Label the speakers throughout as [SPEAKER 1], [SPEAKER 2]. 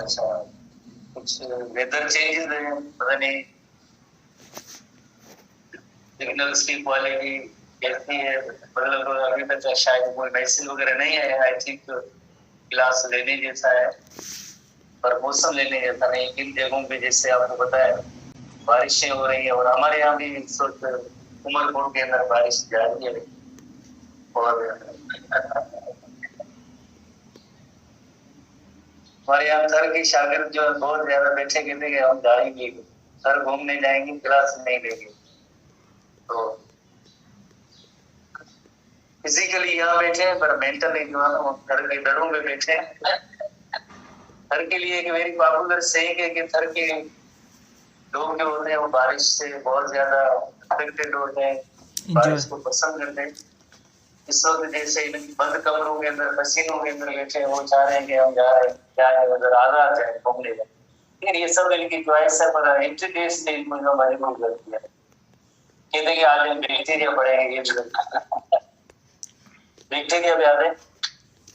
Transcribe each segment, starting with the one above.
[SPEAKER 1] अच्छा, कुछ weather changes हैं, पता नहीं सिग्नल्स की क्वालिटी कैसी है, मतलब अभी तक शायद कोई मैसेज वगैरह नहीं है। आई थिंक क्लास लेने जैसा है पर मौसम लेने जैसा नहीं। इन जगहों पे जैसे आपको पता है बारिशें हो रही है और हमारे यहाँ भी इस वक्त उमरपुर के अंदर बारिश जारी है और हमारे यहाँ सर की शागिर्द जो बहुत ज्यादा बैठे कहते कि हम जाएंगे सर घूमने जाएंगे, क्लास नहीं लेंगे। तो फिजिकली यहाँ बैठे हैं पर मेंटली जो है वो घर के दरों में बैठे हैं। घर के लिए एक वेरी पॉपुलर सेइंग है कि घर के लोग जो होते हैं वो बारिश से बहुत ज्यादा अफेक्टेड होते हैं, बारिश को पसंद करते हैं। इस वक्त जैसे बंद कमरों के अंदर मशीनों के अंदर बैठे वो चाह रहे हैं कि हम जा रहे हैं, क्या है उधर आजाद है घूमने का। फिर ये सब इनकी चॉइस है पर इंटरनेट से इनको मजबूर कर दिया। कहते कि आज हम बैक्टीरिया पढ़ेंगे, ये बैक्टीरिया भी आते।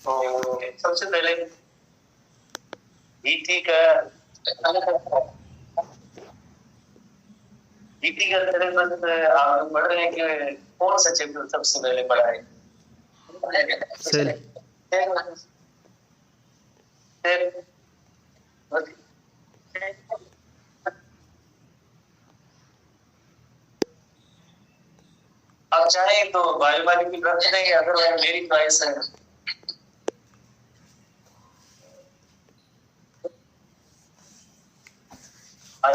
[SPEAKER 1] तो सबसे पहले ईटी का सिलेबस आप पढ़ रहे हैं कि कौन सा चैप्टर सबसे पहले पढ़ा है? आप चाहें तो बायोलॉजी की रख देंगे, अगर मेरी चॉइस है।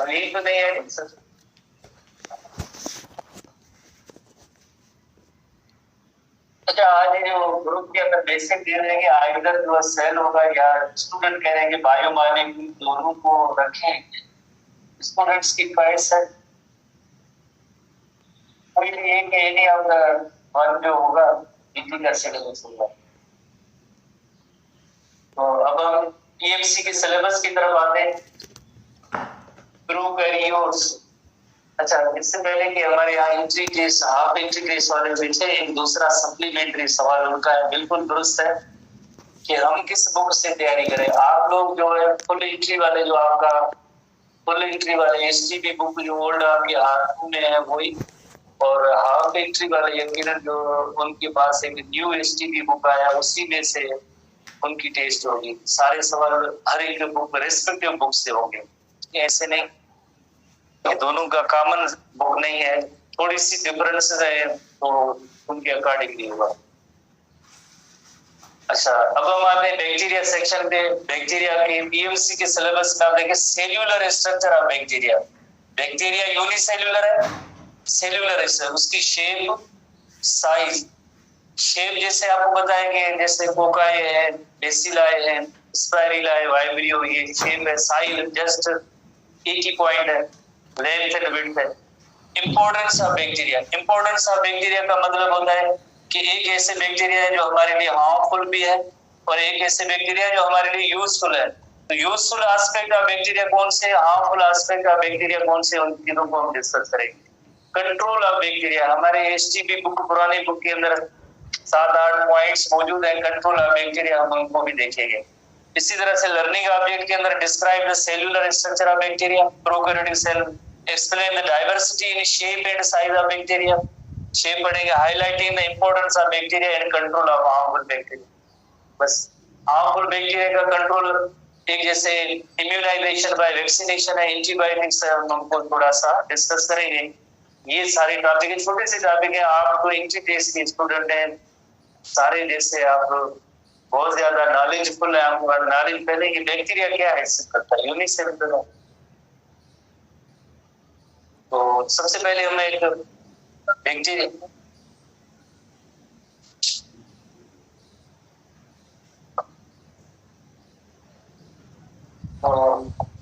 [SPEAKER 1] यही तो नहीं है। अच्छा, आज जो ग्रुप के अंदर बेसिक दे रहे हैं आइदर जो सेल होगा या स्टूडेंट कह रहे हैं कि बायोमॉलिक्यूल दोनों को रखें। स्टूडेंट्स की चॉइस है, कोई एक एनी ऑफ द वन जो होगा ईटी का सिलेबस होगा। तो अब हम पीएमसी के सिलेबस की तरफ आते हैं। प्रोकैरियोट्स। अच्छा, इससे पहले कि हमारे यहाँ entry test half entry test वाले बैठे, एक दूसरा सप्लीमेंट्री सवाल उनका है, बिल्कुल दुरुस्त है कि हम किस बुक से तैयारी करें। आप लोग जो है फुल एंट्री वाले, जो आपका फुल एंट्री वाले एसटीबी बुक जो ओल्ड आपके हाथ में है वही, और हाफ एंट्री वाले यकीनन जो उनके पास एक न्यू एसटीबी बुक आया उसी में से उनकी टेस्ट होगी। सारे सवाल हर एक बुक रेस्पेक्टिव बुक से होंगे, ऐसे नहीं ये दोनों का कॉमन बुक नहीं है, थोड़ी सी डिफरेंसेस है तो उनके अकॉर्डिंगली होगा। अच्छा, अब हम आते हैं बैक्टीरिया सेक्शन पे। बैक्टीरिया के पीएमसी के सिलेबस में आप देखें cellular structure of bacteria. Bacteria unicellular है, सेल्यूलर है, उसकी शेप साइज। शेप जैसे आपको बताएंगे जैसे कोकाई है, बेसिलाई है, स्पाइरिला है, वाइब्रियो, ये शेप है। साइज जस्ट एक ही पॉइंट है, लेंथ एंड विड्थ है। Importance of bacteria. Importance of bacteria का मतलब होता है कि एक ऐसे बैक्टीरिया है जो हमारे लिए हार्मफुल भी है और एक ऐसे बैक्टीरिया जो हमारे लिए यूजफुल है। तो यूजफुल एस्पेक्ट ऑफ बैक्टीरिया कौन से, हार्मफुल एस्पेक्ट ऑफ बैक्टीरिया कौन से, उन तीनों को हम डिस्कस करेंगे। कंट्रोल ऑफ बैक्टीरिया, हमारे एसटीबी बुक पुरानी बुक के अंदर 7-8 पॉइंट्स मौजूद है कंट्रोल ऑफ बैक्टीरिया, हम उनको भी देखेंगे। इसी तरह से लर्निंग ऑब्जेक्ट के अंदर describe the cellular structure of bacteria, prokaryotic cell, explain the diversity in shape and size of bacteria. Shape पढ़ेंगे, highlighting the importance of bacteria and control of harmful bacteria. बस हार्मफुल बैक्टीरिया का control एक जैसे immunisation by vaccination है, antibiotics है, हम उनको थोड़ा सा डिस्कस करेंगे। ये सारे टॉपिक छोटे से टॉपिक है, आप तो एंट्री टेस्ट के स्टूडेंट हैं सारे, जैसे आप बहुत ज्यादा नॉलेजफुल है, आपको नॉलेज पहले कि बैक्टीरिया क्या है, करता है यूनिसेल्यूलर है। तो सबसे पहले हमें एक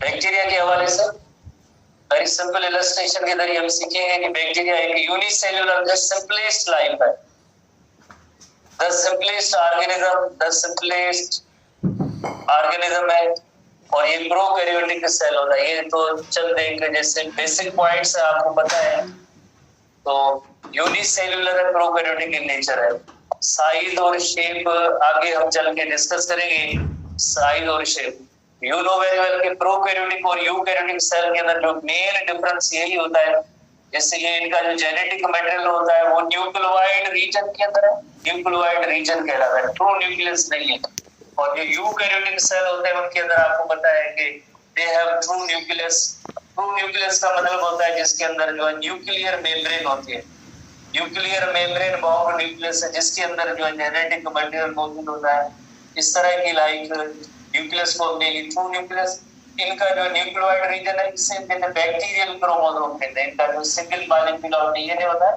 [SPEAKER 1] बैक्टीरिया के हवाले से वेरी सिंपल इलस्ट्रेशन के जरिए हम सीखेंगे कि बैक्टीरिया एक यूनिसेल्यूलर द सिंपलेस्ट लाइफ है, द सिंपलेस्ट ऑर्गेनिज्म है और ये प्रोकैरियोटिक सेल होता है। ये तो चल देंगे जैसे बेसिक पॉइंट्स है, आपको पता है। तो यूनिसेल्यूलर है, प्रोकैरियोटिक इन नेचर है। साइज और शेप आगे हम चल के डिस्कस करेंगे, साइज और shape. You know very well कि प्रोकैरियोटिक और यूकैरियोटिक सेल के अंदर जो मेन डिफरेंस यही होता है, जैसे ये इनका जो जेनेटिक मटेरियल होता है वो न्यूक्लियोइड रीजन के अंदर है, न्यूक्लियोइड रीजन कहलाता है, ट्रू न्यूक्लियस नहीं है। और जो यूकैरियोटिक सेल होते हैं उनके अंदर आपको पता है कि they have true nucleus. True nucleus का मतलब होता है जिसके अंदर जो है न्यूक्लियर मेम्ब्रेन होती है, न्यूक्लियर मेम्ब्रेन बाउंड न्यूक्लियस है जिसके अंदर जो है जेनेटिक मटेरियल मौजूद होता है। इस तरह की लाइक न्यूक्लियस को हमने ट्रू न्यूक्लियस। इनका जो न्यूक्लियोइड रीजन है इसे कहते हैं बैक्टीरियल क्रोमोसोम कहते हैं। इनका जो सिंगल मॉलिक्यूल डीएनए होता है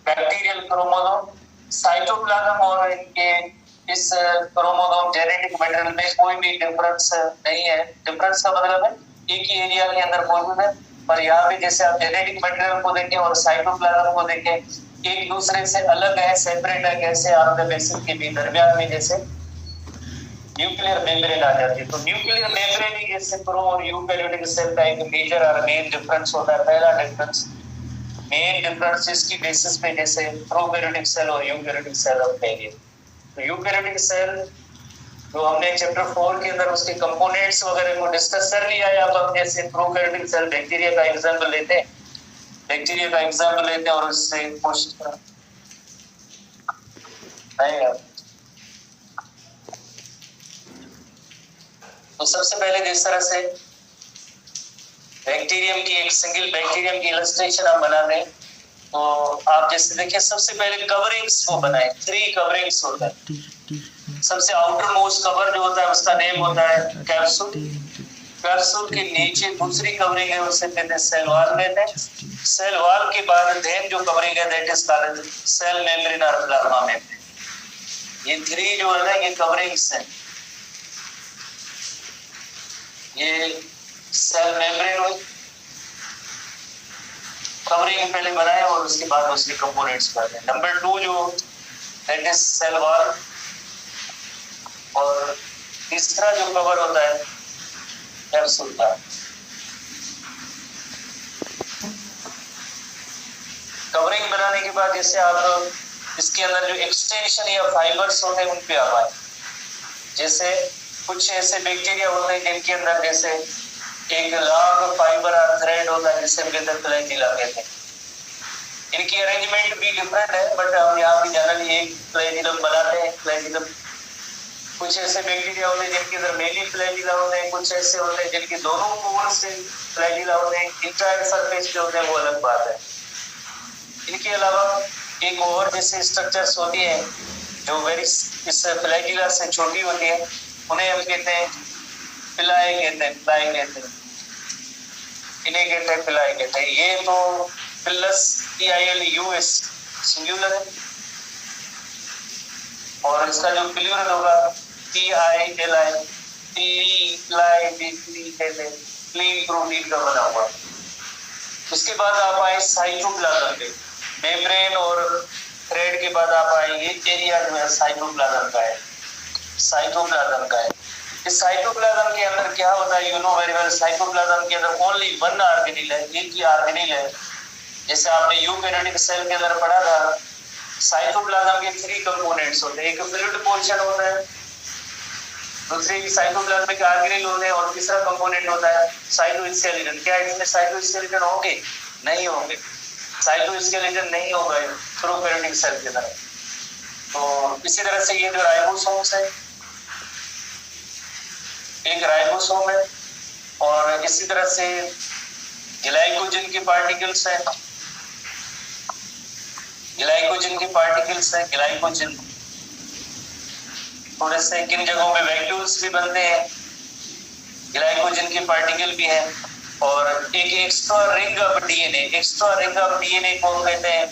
[SPEAKER 1] बैक्टीरियल क्रोमोसोम। साइटोप्लाज्म और इनके इस क्रोमोसोम जेनेटिक मटेरियल में कोई भी डिफरेंस नहीं है। डिफरेंस का मतलब है एक ही एरिया के अंदर मौजूद है, पर यहाँ पे जैसे आप जेनेटिक मटेरियल को देखें और साइटोप्लाज्म को देखें एक दूसरे से अलग है, सेपरेट है। कैसे आर्ध बेसिल के भी दरमियान में जैसे न्यूक्लियर मेम्ब्रेन आ जाती है। तो न्यूक्लियर मेम्ब्रेन ही जैसे प्रो और यूकैरियोटिक सेल का एक मेजर और मेन डिफरेंस होता है। पहला डिफरेंस, मेन डिफरेंस इसकी बेसिस पे जैसे प्रोकैरियोटिक सेल और यूकैरियोटिक सेल ऑफ पेरियड। तो यूकैरियोटिक सेल जो हमने चैप्टर 4 के अंदर उसके कंपोनेंट्स वगैरह को डिस्कस कर लिया है। अब हम जैसे प्रोकैरियोटिक सेल बैक्टीरिया का एग्जांपल लेते हैं, बैक्टीरिया का एग्जांपल लेते हैं और उससे क्वेश्चन आएगा। तो सबसे पहले जिस तरह से बैक्टीरियम की एक सिंगल बैक्टीरियम की इलस्ट्रेशन हम बना दें, तो आप जैसे देखिए सबसे पहले कवरिंग्स को बनाए। 3 कवरिंग्स होता है। सबसे आउटर मोस्ट कवर जो होता है उसका नेम होता है कैप्सूल। कैप्सूल के नीचे दूसरी कवरिंग है उसे कहते हैं सेल वॉल कहते हैं। सेल वॉल के बाद देन जो कवरिंग है that is called cell membrane और प्लाज्मा मेम्ब्रेन। ये 3 जो है ना ये कवरिंग्स हैं। ये सेल मेम्ब्रेन हुई, कवरिंग पहले बनाए और उसके बाद उसके कंपोनेंट्स बनाए। नंबर 2 जो दैट इज सेल वॉल, और तीसरा जो कवर होता है कैप्सूल का। कवरिंग बनाने के बाद जैसे आप इसके अंदर जो एक्सटेंशन या फाइबर्स होते हैं उन पे आप आए। जैसे कुछ ऐसे बैक्टीरिया होते हैं जिनके अंदर जैसे एक लॉन्ग फाइबर और थ्रेड होता है जिससे हम कहते हैं फ्लैजिला कहते हैं। इनकी अरेंजमेंट भी डिफरेंट है, बट हम यहाँ भी जनरली एक फ्लैजिलम बनाते हैं। फ्लैजिलम कुछ ऐसे बैक्टीरिया होते हैं जिनके अंदर मेनली फ्लैजिला होते हैं, कुछ ऐसे होते हैं जिनके दोनों पोल से फ्लैजिला होते हैं। इंटायर सरफेस जो होते हैं वो अलग बात है। इनके अलावा एक और जैसे स्ट्रक्चर्स होती है जो वेरी इस फ्लैजिला से छोटी होती है, उन्हें हम कहते हैं पिलाई कहते हैं। पिलाई कहते हैं इन्हें कहते हैं पिलाई कहते हैं। ये तो पिलस PILUS सिंगुलर है, और इसका जो प्लूरल होगा PILI कहते हैं। क्लीन प्रोटीन का बना हुआ। उसके बाद आप आए साइटोप्लाज्म पे। मेम्ब्रेन और थ्रेड के बाद आप आए ये एरिया जो है साइटोप्लाज्म का है। साइटोप्लाज्म का है। इस साइटोप्लाज्म के अंदर क्या होता है you know very well. Cytoplasm के अंदर ओनली 1 ऑर्गेनेल है, एक ही ऑर्गेनेल है। जैसे आपने यूकैरियोटिक सेल के अंदर पढ़ा था साइटोप्लाज्म के 3 कंपोनेंट्स होते हैं। एक फ्लूइड पोर्शन होता है, दूसरे साइटोप्लाज्मिक ऑर्गेनेल होते हैं, और तीसरा कंपोनेंट होता है साइटोस्केलेटन। क्या इसमें साइटोस्केलेटन होंगे? नहीं होंगे। साइटोस्केलेटन नहीं होगा प्रोकैरियोटिक सेल के अंदर। तो इसी तरह से ये जो राइबोसोम्स है, एक राइबोसोम है, और इसी तरह से ग्लाइकोजन के पार्टिकल्स है। ग्लाइकोजन के पार्टिकल्स है। ग्लाइकोजन थोड़े से किन जगहों पे वैक्यूल्स भी बनते हैं, ग्लाइकोजन के पार्टिकल भी हैं। और एक extra ring of DNA, extra ring of DNA को कहते हैं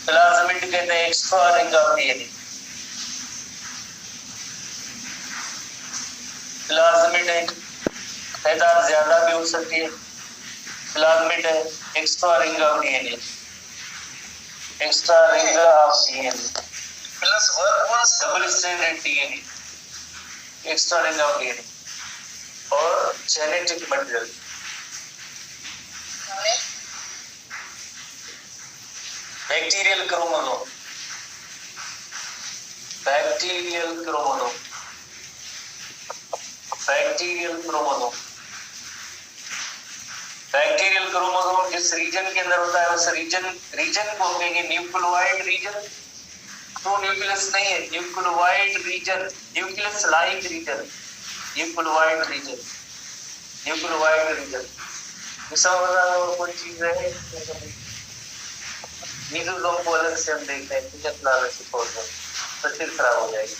[SPEAKER 1] प्लाज्मिड कहते हैं। Extra ring of DNA plasmid है, तादाद ज्यादा भी हो सकती है। प्लाज्मिड है, extra ring of DNA, extra ring of DNA plus double stranded DNA, extra ring of DNA और genetic material. Bacterial chromosome, bacterial chromosome, bacterial chromosome. Bacterial chromosome जिस रीजन के अंदर होता है उस रीजन को कहेंगे न्यूक्लियोइड रीजन। तो न्यूक्लियस नहीं है, nucleoid region, nucleus like region, nucleoid region, nucleoid region. और कोई चीज है मीजोसोम को अलग से हम देखते हैं, तो फिर खराब हो जाएगी,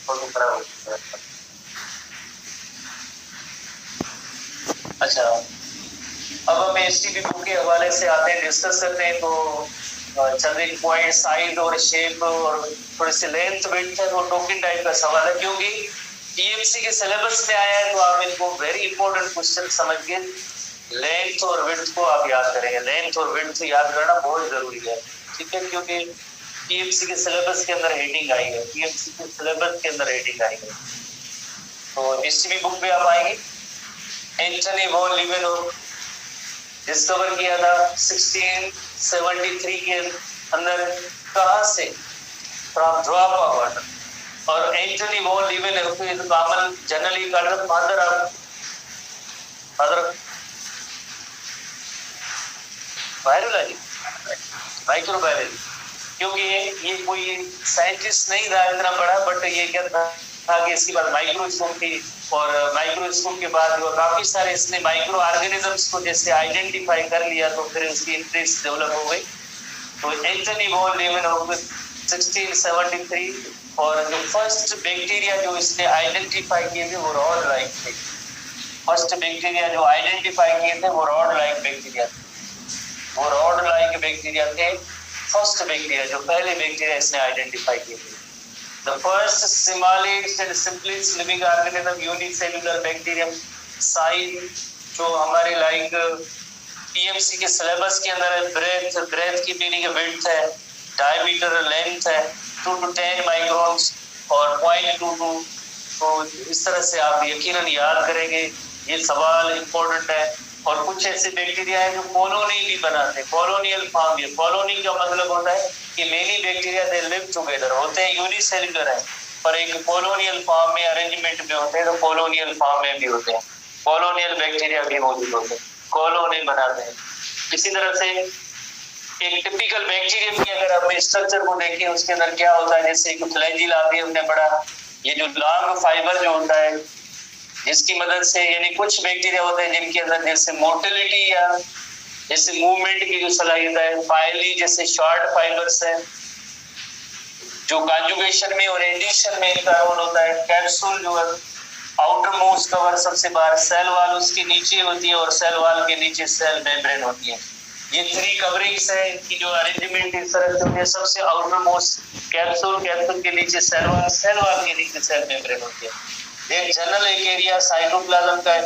[SPEAKER 1] फोटो खराब हो जाएगा। अच्छा, अब हम एसटीपी बुक के हवाले से आते हैं, डिस्कस करते हैं। तो चंद्रिक पॉइंट, साइज और शेप और थोड़ी सी लेंथ विड्थ है, वो टोकन टाइप का सवाल है, क्योंकि पीएमसी के सिलेबस में आया है। तो आप इनको वेरी इंपॉर्टेंट क्वेश्चन समझ के लेंथ और विड्थ को आप याद करेंगे। लेंथ और विड्थ याद करना बहुत जरूरी है, ठीक है, क्योंकि पीएमसी के सिलेबस के अंदर हेडिंग आई है, पीएमसी के सिलेबस के अंदर हेडिंग आई है। तो एसटीपी बुक पे आप आएंगे, एंटनी वॉन लीवेनहोफ डिस्कवर किया था 1673 के अंदर, कहां से, फ्रॉम ड्रॉप ऑफ वाटर। और Antony van Leeuwenhoek is common generally called father of biology, microbiology, क्योंकि ये कोई साइंटिस्ट नहीं था इतना बड़ा, बट ये क्या था कि इसके बाद माइक्रोस्कोप थी, और माइक्रोस्कोप के बाद वो काफी सारे इसने माइक्रो ऑर्गेनिजम्स को जैसे आइडेंटिफाई कर लिया, तो फिर उसकी इंटरेस्ट डेवलप हो गई। तो एंटनी वॉन लीवेनहोफ 1673, और जो फर्स्ट बैक्टीरिया जो इसने आइडेंटिफाई किए थे वो रॉड लाइक थे। फर्स्ट बैक्टीरिया जो आइडेंटिफाई किए थे वो रॉड लाइक बैक्टीरिया थे, वो रॉड लाइक बैक्टीरिया थे। फर्स्ट बैक्टीरिया, जो पहले बैक्टीरिया इसने आइडेंटिफाई किए थे। The first smallest and simplest living organism unicellular bacterium size, जो हमारे लाइक पीएमसी के सिलेबस के अंदर है। ब्रेथ की मीनिंग विड्थ है, डायमीटर लेंथ है 2 to 10 माइक्रोन्स और 0.22। तो इस तरह से आप यकीनन याद करेंगे, ये सवाल इम्पोर्टेंट है। और कुछ ऐसे बैक्टीरिया है जो कॉलोनी भी बनाते हैं, कॉलोनियल फॉर्म। ये कॉलोनी का मतलब होता है कि many bacteria they live together, होते हैं यूनिसेल्युलर है, पर एक कॉलोनियल फॉर्म में अरेंजमेंट में होते हैं, तो कॉलोनियल फॉर्म में भी होते हैं, कॉलोनियल बैक्टीरिया भी मौजूद होते हैं, कॉलोनी बनाते हैं। इसी तरह से एक टिपिकल बैक्टीरियम की अगर आप स्ट्रक्चर को देखें, उसके अंदर क्या होता है, जैसे एक फ्लैजिल आती है, हमने पढ़ा, ये जो लॉन्ग फाइबर जो होता है, जिसकी मदद से, यानी कुछ बैक्टीरिया होते हैं जिनके अंदर जैसे मोटिलिटी या जैसे मूवमेंट की जो सलाहियत है, फाइली जैसे शॉर्ट फाइबर्स है, जो कॉन्जुगेशन में और एडिशन में इनका रोल होता है। कैप्सूल जो है आउटर मोस्ट कवर, सबसे बाहर सेल वाल उसके नीचे होती है, और सेल वाल के नीचे सेल मेम्ब्रेन होती है। ये 3 कवरिंग्स है, इनकी जो अरेंजमेंट इस तरह से होती है। सबसे आउटर मोस्ट कैप्सूल, कैप्सूल के नीचे सेल वाल, सेल वाल के नीचे सेल मेम्ब्रेन होती है। एक जनरल एक एरिया साइटोप्लाज्म का है,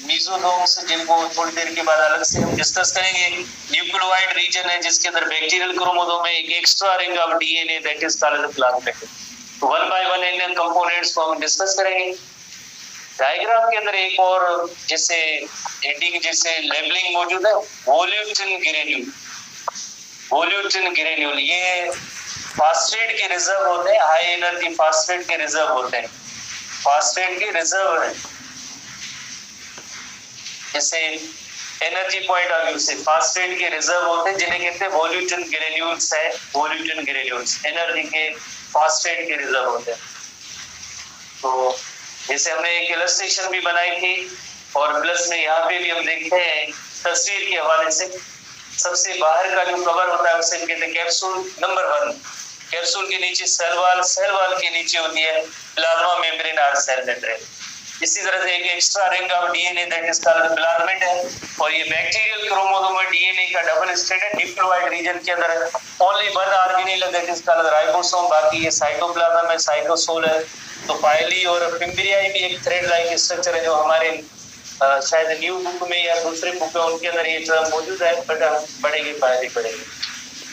[SPEAKER 1] मीजोसोम्स, जिनको थोड़ी देर के बाद अलग से हम डिस्कस करेंगे। न्यूक्लियोइड रीजन है जिसके अंदर बैक्टीरियल क्रोमोसोम में एक extra ring of DNA, that is called plasmid. तो 1 by 1 इन कंपोनेंट्स को हम डिस्कस करेंगे। डायग्राम के अंदर एक और जैसे हेडिंग जैसे लेबलिंग मौजूद है, वोल्यूटिन ग्रेन्यूल। वोल्यूटिन ग्रेन्यूल ये फास्फेट के रिजर्व होते हैं, हाई एनर्जी फास्फेट के रिजर्व होते हैं, फास्फेट के रिजर्व है। जैसे एनर्जी पॉइंट ऑफ व्यू से फास्फेट के रिजर्व होते हैं, जिन्हें कहते हैं वोल्यूटिन ग्रेन्यूल्स है। वोल्यूटिन ग्रेन्यूल्स एनर्जी के फास्फेट के रिजर्व होते हैं। तो जैसे हमने एक इलस्ट्रेशन भी बनाई थी, और प्लस में यहाँ पे भी हम देखते हैं तस्वीर के हवाले से, सबसे बाहर का जो कवर होता है उसे कहते हैं कैप्सूल नंबर 1। कैप्सूल के नीचे सेल वाल, सेल वाल के नीचे होती है प्लाज्मा मेम्ब्रेन और सेल मेम्ब्रेन। इसी तरह से एक extra ring of DNA, that is called plasmid है। और ये बैक्टीरियल क्रोमोसोम में डीएनए का डबल स्ट्रैंडेड न्यूक्लियोइड रीजन के अंदर only 1 organelle, that is called ribosome. बाकी ये साइटोप्लाज्म है, साइटोसोल है। तो फाइली और फिम्ब्रियाई भी एक थ्रेड लाइक स्ट्रक्चर है, जो हमारे शायद न्यू बुक में या दूसरे बुक में उनके अंदर ये टर्म मौजूद है, बट हम पढ़ेंगे, फायदे पढ़ेंगे,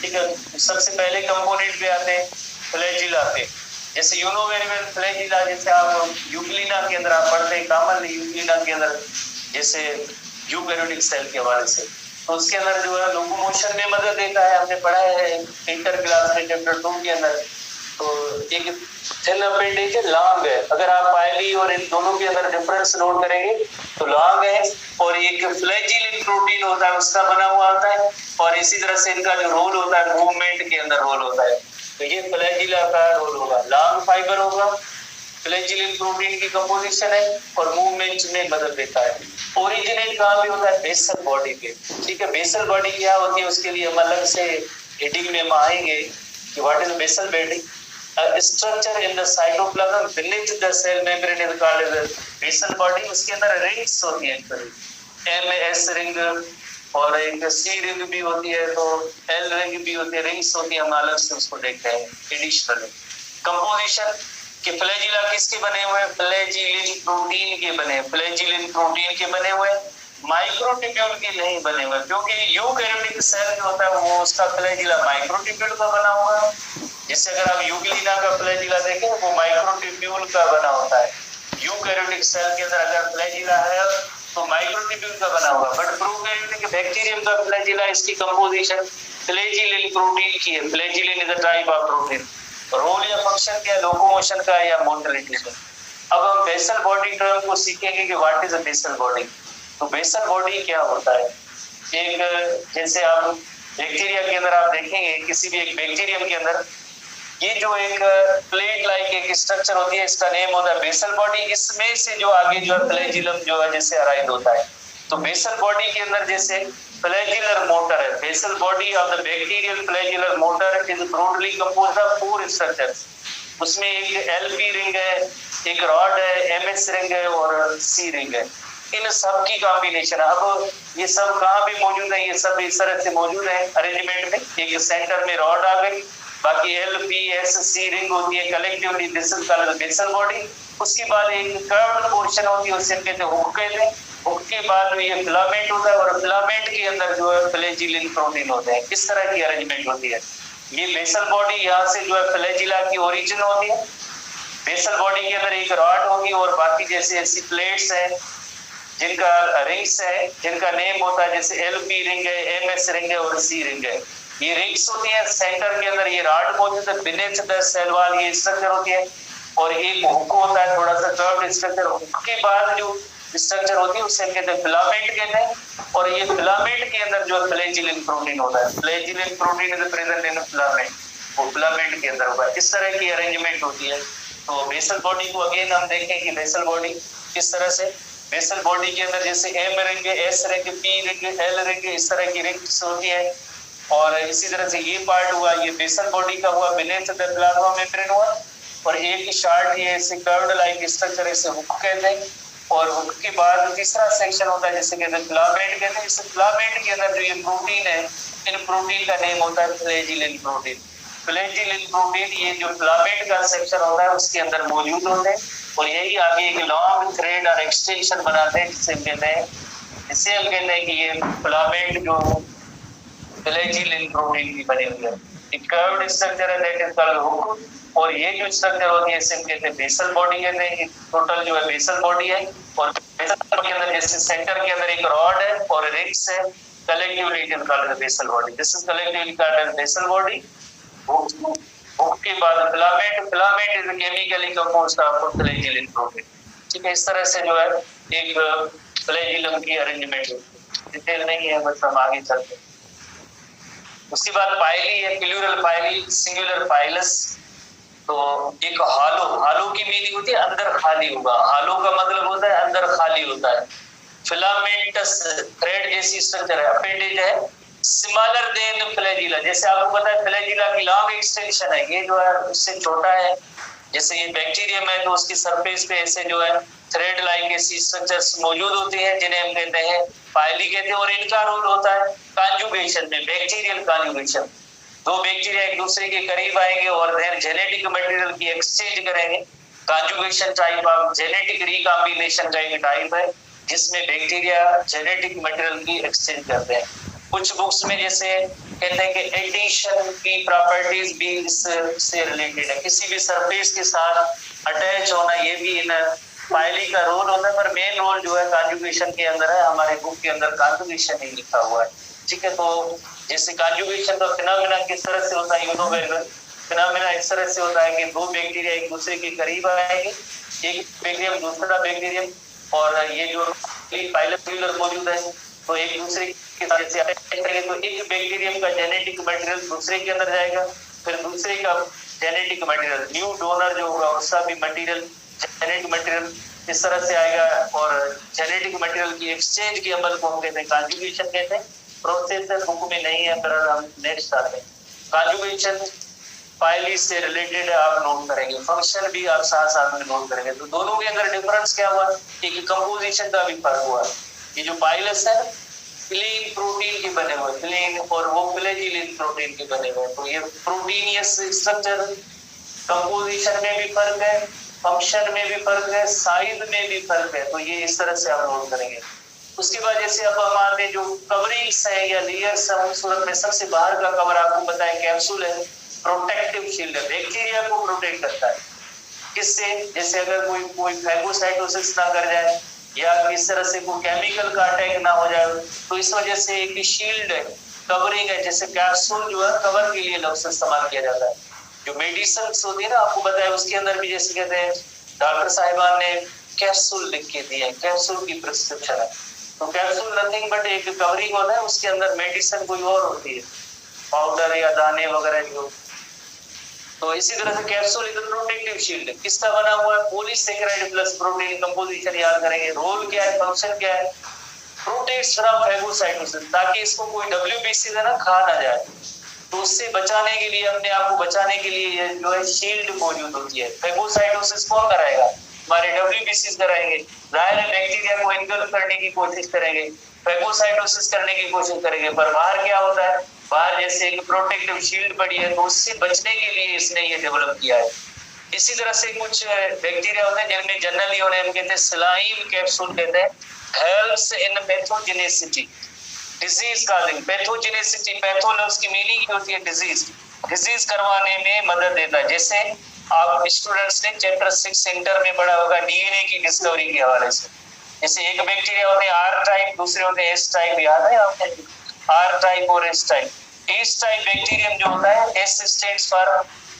[SPEAKER 1] ठीक है। सबसे पहले कंपोनेंट पे आते हैं, फ्लैजिला पे। जैसे यूनोवेरियल फ्लैजिला, जैसे आप यूग्लिना के अंदर आप पढ़ते हैं, कॉमन यूग्लिना के अंदर जैसे यूकैरियोटिक सेल के हवाले से, तो उसके अंदर जो है लोकोमोशन में मदद देता है, हमने पढ़ा है इंटर क्लास में चैप्टर 2 के अंदर। तो एक थिन अपेंडेज है, लॉन्ग है। अगर आप पायली और इन दोनों के अंदर डिफरेंस नोट करेंगे तो लॉन्ग है, और एक फ्लैजिलिन प्रोटीन होता है उसका बना हुआ होता है, और इसी तरह से इनका जो रोल होता है मूवमेंट के अंदर रोल होता है। तो ये फ्लैजिला का रोल होगा, लॉन्ग फाइबर होगा, फ्लैजिलिन प्रोटीन की कंपोजिशन है और मूवमेंट में मदद देता है। ओरिजिनेट कहाँ पे होता है? बेसल बॉडी पे। ठीक है, बेसल बॉडी क्या होती है उसके लिए हम अलग से हेडिंग में हम आएंगे कि what is basal body. Structure in the cytoplasm beneath the cell membrane is called as basal body। उसके अंदर रिंग्स होती हैं, MS रिंग और एक C रिंग भी होती है, तो L रिंग भी होती है, रिंग्स होती है, हम अलग से उसको देखते हैं एडिशनली। कंपोजिशन कि फ्लैजिला किसके बने हुए? फ्लैजिलिन प्रोटीन के बने, फ्लैजिलिन प्रोटीन के बने हुए, माइक्रोट्यूब्यूल के नहीं बने हुए, क्योंकि यूकैरियोटिक सेल जो होता है वो उसका फ्लैजिला माइक्रोट्यूब्यूल का बना हुआ है। जैसे अगर आप यूग्लिना का फ्लैजिला देखें वो माइक्रोट्यूब्यूल का बना होता है। यूकैरियोटिक सेल के अंदर अगर फ्लैजिला है तो माइक्रोट्यूब्यूल का बना हुआ, बट प्रोकैरियोटिक बैक्टीरियम का फ्लैजिला इसकी कंपोजिशन फ्लैजिलिन प्रोटीन की है। Flagellin is a type of protein. Role या फंक्शन क्या? लोकोमोशन का या मोटिलिटी का। अब हम बेसल बॉडी टर्म को सीखेंगे कि what is a basal body. तो बेसल बॉडी क्या होता है? एक जैसे आप बैक्टीरिया के अंदर आप देखेंगे, किसी भी एक बैक्टीरियम के अंदर ये जो एक प्लेट लाइक एक स्ट्रक्चर होती है, इसका नेम होता है बेसल बॉडी। इसमें से जो आगे जो है फ्लैजिलम जो है जैसे अराइज होता है। तो बेसल बॉडी के अंदर जैसे फ्लैजिलर मोटर है, basal body of the bacterial flagellar motor is broadly composed of 4 structures. उसमें एक LP रिंग है, एक रॉड है, MS रिंग है और C रिंग है। इन सब की कॉम्बिनेशन। अब ये सब कहाँ भी मौजूद है? ये सब इस तरह से मौजूद है अरेंजमेंट में। एक सेंटर में रॉड आ गई, बाकी LPSC रिंग होती है, collectively this is called basal body. उसके बाद एक कर्व्ड पोर्शन होती है, उसे कहते हैं हुक कहते हैं। हुक के बाद ये फिलामेंट होता है और फिलामेंट के अंदर जो है फ्लैजिलिन प्रोटीन होते हैं। इस तरह की अरेंजमेंट होती है। ये बेसल बॉडी यहाँ से जो है फ्लैजिला की ओरिजिन होती है। बेसल बॉडी के अंदर एक रॉड होगी और बाकी जैसे ऐसी प्लेट्स हैं जिनका रिंग्स है, जिनका नेम होता है जैसे LP रिंग है, MS रिंग है और C रिंग है। ये रिंग्स होती है, सेंटर के अंदर ये रॉड मौजूद है, बिनेथ द सेल वॉल ये स्ट्रक्चर होती है, और एक हुक होता है थोड़ा सा कर्व्ड स्ट्रक्चर। हुक के बाद जो स्ट्रक्चर होती है उसे कहते हैं फिलामेंट कहते हैं, और ये फिलामेंट के अंदर जो फ्लैजिलिन प्रोटीन होता है। Flagellin protein is present in filament, वो फिलामेंट के अंदर होगा। इस तरह की अरेंजमेंट होती है। तो बेसल बॉडी को अगेन हम देखें कि बेसल बॉडी किस तरह से, बेसल बॉडी के अंदर जैसे M ring, S ring, P ring, L ring, इस तरह की रिंग्स होती है। और इसी तरह से ये पार्ट हुआ, ये बेसल बॉडी का हुआ, बिनेथ द प्लाज्मा मेम्ब्रेन हुआ, और एक शार्ट ये ऐसे कर्व्ड लाइक स्ट्रक्चर इसे हुक कहते हैं। और हुक के बाद तीसरा सेक्शन होता है जिसे कहते हैं फिलामेंट कहते हैं। इस फिलामेंट के अंदर जो ये प्रोटीन है, इन प्रोटीन का नेम होता है फ्लैजिलिन प्रोटीन। फ्लैजिलिन प्रोटीन ये जो फिलामेंट का सेक्शन होता है उसके अंदर मौजूद होते हैं, और यही आगे एक लॉन्ग थ्रेड और एक्सटेंशन बनाते हैं जिसे हम कहते हैं कि ये फिलामेंट जो फ्लैजिलिन प्रोटीन की बनी हुई है। एक कर्व्ड स्ट्रक्चर है दैट इज कॉल्ड हुक, और ये जो स्ट्रक्चर होती है इसे हम कहते हैं बेसल बॉडी कहते हैं। टोटल जो है बेसल बॉडी है, और बेसल बॉडी के अंदर जैसे सेंटर के अंदर एक रॉड है और रिंग्स है, collectively it is called basal body. This is collectively called as basal body. Hook के बाद filament, filament is chemically composed of flagellin protein. ठीक है, इस तरह से जो है एक फ्लैजिलम की अरेंजमेंट है। डिटेल नहीं है, बस हम आगे चलते हैं। उसके बाद पाइली है, प्लूरल पाइली, सिंगुलर पाइलस। तो एक हालो, हालो की मीनिंग होती है अंदर खाली होगा। हालो का मतलब होता है अंदर खाली होता है। फिलामेंटस थ्रेड जैसी स्ट्रक्चर है, अपेंडेज है, सिमिलर देन फ्लैजिला। जैसे आपको पता है फ्लैजिला की लॉन्ग एक्सटेंशन है, ये जो है उससे छोटा है। जैसे ये बैक्टीरियम है तो उसकी सरफेस पे ऐसे जो है थ्रेड लाइक ऐसी स्ट्रक्चर्स मौजूद होती हैं जिन्हें हम कहते हैं पाइली कहते हैं। और इनका रोल होता है कॉन्जुगेशन में, बैक्टीरियल कॉन्जुगेशन। दो बैक्टीरिया एक दूसरे के करीब आएंगे और देन जेनेटिक मटेरियल की एक्सचेंज करेंगे। Conjugation type of genetic recombination का एक टाइप है जिसमें बैक्टीरिया जेनेटिक मटेरियल की एक्सचेंज करते हैं। कुछ बुक्स में जैसे कहते हैं कि एडिशन की प्रॉपर्टीज भी इससे रिलेटेड है, किसी भी सरफेस के साथ अटैच होना, ये भी इन पाइली का रोल होता है। पर मेन रोल जो है कॉन्जुगेशन के अंदर है। हमारे बुक के अंदर कॉन्जुगेशन ही लिखा हुआ है। ठीक है, तो जैसे कॉन्जुगेशन का फिनोमेना किस तरह से होता है, you know very well. Phenomena इस तरह से होता है कि दो बैक्टीरिया एक दूसरे के करीब आएंगे, एक बैक्टीरियम दूसरा बैक्टीरियम, और ये जो पाइलम सेल्यूलर मौजूद है तो एक दूसरे के साथ जैसे अटैक करेंगे तो एक बैक्टीरियम का जेनेटिक मटेरियल दूसरे के अंदर जाएगा, फिर दूसरे का जेनेटिक मटेरियल न्यू डोनर जो होगा उसका भी मटेरियल जेनेटिक मटेरियल इस तरह से आएगा, और जेनेटिक मटेरियल की एक्सचेंज के अमल को हम कहते हैं कॉन्जुगेशन कहते हैं। प्रोसेस बुक में नहीं है, पर हम नेक्स्ट आते हैं। कॉन्जुगेशन फाइली से रिलेटेड आप नोट करेंगे, फंक्शन भी आप साथ साथ में नोट करेंगे। तो दोनों के अंदर डिफरेंस क्या हुआ, एक कंपोजिशन का भी फर्क हुआ। ये जो पाइलस है प्लेन प्रोटीन के बने हुए, प्लेन, और वो फ्लैजिलिन प्रोटीन के बने हुए, तो ये प्रोटीनियस स्ट्रक्चर, कंपोजिशन में भी फर्क है, फंक्शन में भी फर्क है, साइज में भी फर्क है। तो ये इस तरह से आप नोट करेंगे। उसके बाद जैसे अब हमारे जो कवरिंग्स है या लेयर्स है, उस सूरत में सबसे बाहर का कवर आपको पता है कैप्सूल है, प्रोटेक्टिव शील्ड है, बैक्टीरिया को प्रोटेक्ट करता है। किससे, जैसे अगर कोई फैगोसाइटोसिस ना कर जाए या इस तरह से कोई केमिकल का अटैक ना हो जाए, तो इस वजह से एक शील्ड है, कवरिंग है। जैसे कैप्सूल जो है कवर के लिए लफ्ज इस्तेमाल किया जाता है। जो मेडिसिन होती है ना, आपको पता है उसके अंदर भी जैसे कहते हैं डॉक्टर साहिबान ने कैप्सूल लिख के दिए, कैप्सूल की प्रिस्क्रिप्शन है। तो कैप्सूल नथिंग बट एक कवरिंग होता है, उसके अंदर मेडिसिन कोई और होती है, पाउडर या दाने वगैरह जो। तो इसी तरह से कैप्सूल एक प्रोटेक्टिव शील्ड है। किसका बना हुआ है, पॉलीसेकेराइड प्लस प्रोटीन। कंपोजिशन याद करेंगे, रोल क्या है, फंक्शन क्या है, प्रोटेक्ट्स फ्रॉम फैगोसाइटोसिस, ताकि इसको कोई डब्ल्यूबीसी ना खा ना जाए। तो उससे बचाने के लिए, अपने आप को बचाने के लिए ये जो है शील्ड मौजूद होती है। फैगोसाइटोसिस कौन कराएगा, हमारे डब्ल्यूबीसी कराएंगे, जाहिर है बैक्टीरिया को इनकल्प करने की कोशिश करेंगे, फैगोसाइटोसिस करने की कोशिश करेंगे। पर बाहर क्या होता है, बाहर जैसे एक प्रोटेक्टिव शील्ड पड़ी है, तो उससे बचने के लिए इसने ये डेवलप किया है। इसी तरह से कुछ बैक्टीरिया होते हैं जिनमें जनरली उन्हें हम कहते हैं स्लाइम कैप्सूल कहते हैं, helps in pathogenicity, disease causing. Pathogenicity, patho लफ्ज की मीनिंग होती है डिजीज, डिजीज करवाने में मदद देता है। जैसे आप स्टूडेंट्स ने चैप्टर 6 इंटर में पढ़ा होगा डीएनए की डिस्कवरी के हवाले से। जैसे एक बैक्टीरिया होते हैं आर टाइप, दूसरे होते हैं एस टाइप, याद है आपको, आर टाइप और S type. S type bacterium जो होता है, S stands for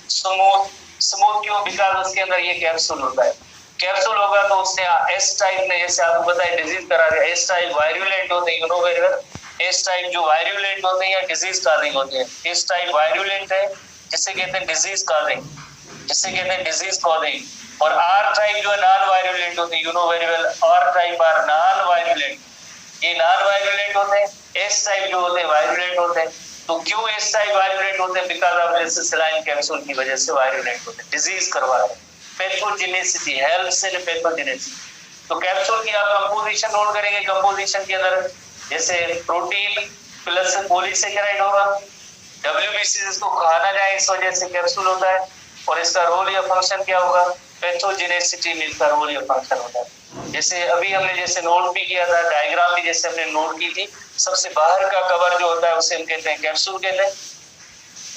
[SPEAKER 1] smooth, smooth क्यों, बिकॉज उसके अंदर ये कैप्सूल होता है। कैप्सूल होगा तो उसने एस टाइप ने, जैसे आपको पता है डिजीज करा दिया। एस टाइप वायरुलेंट होते हैं, you know very well. S type जो वायरुलेंट होते हैं या डिजीज काजिंग होते हैं। एस टाइप वायरुलेंट है, जिसे कहते हैं डिजीज काजिंग, जिसे कहते हैं डिजीज कॉजिंग। और आर टाइप जो है नॉन वायरुलेंट होते हैं, you know very well. R type R non virulent, ये नॉन वायरुलेंट होते हैं। एस टाइप जो होते हैं वायरुलेंट होते हैं। तो क्यों एस टाइप वायरुलेंट होते हैं, because of this saline capsule की वजह से वायरुलेंट होते हैं, डिजीज करवाते हैं। Pathogenicity, helps in pathogenicity. तो कैप्सूल की आप कंपोजिशन नोट करेंगे। कंपोजिशन के अंदर जैसे प्रोटीन प्लस पॉलीसेकेराइड होगा, डब्ल्यूबीसी इसको खाना जाए इस वजह से कैप्सूल होता है। और इसका रोल या फंक्शन क्या होगा, पैथोजेनेसिटी में इसका रोल या फंक्शन होता है। जैसे अभी हमने जैसे नोट भी किया था, डायग्राम भी जैसे हमने नोट की थी, सबसे बाहर का कवर जो होता है उसे हम कहते हैं कैप्सूल कहते हैं।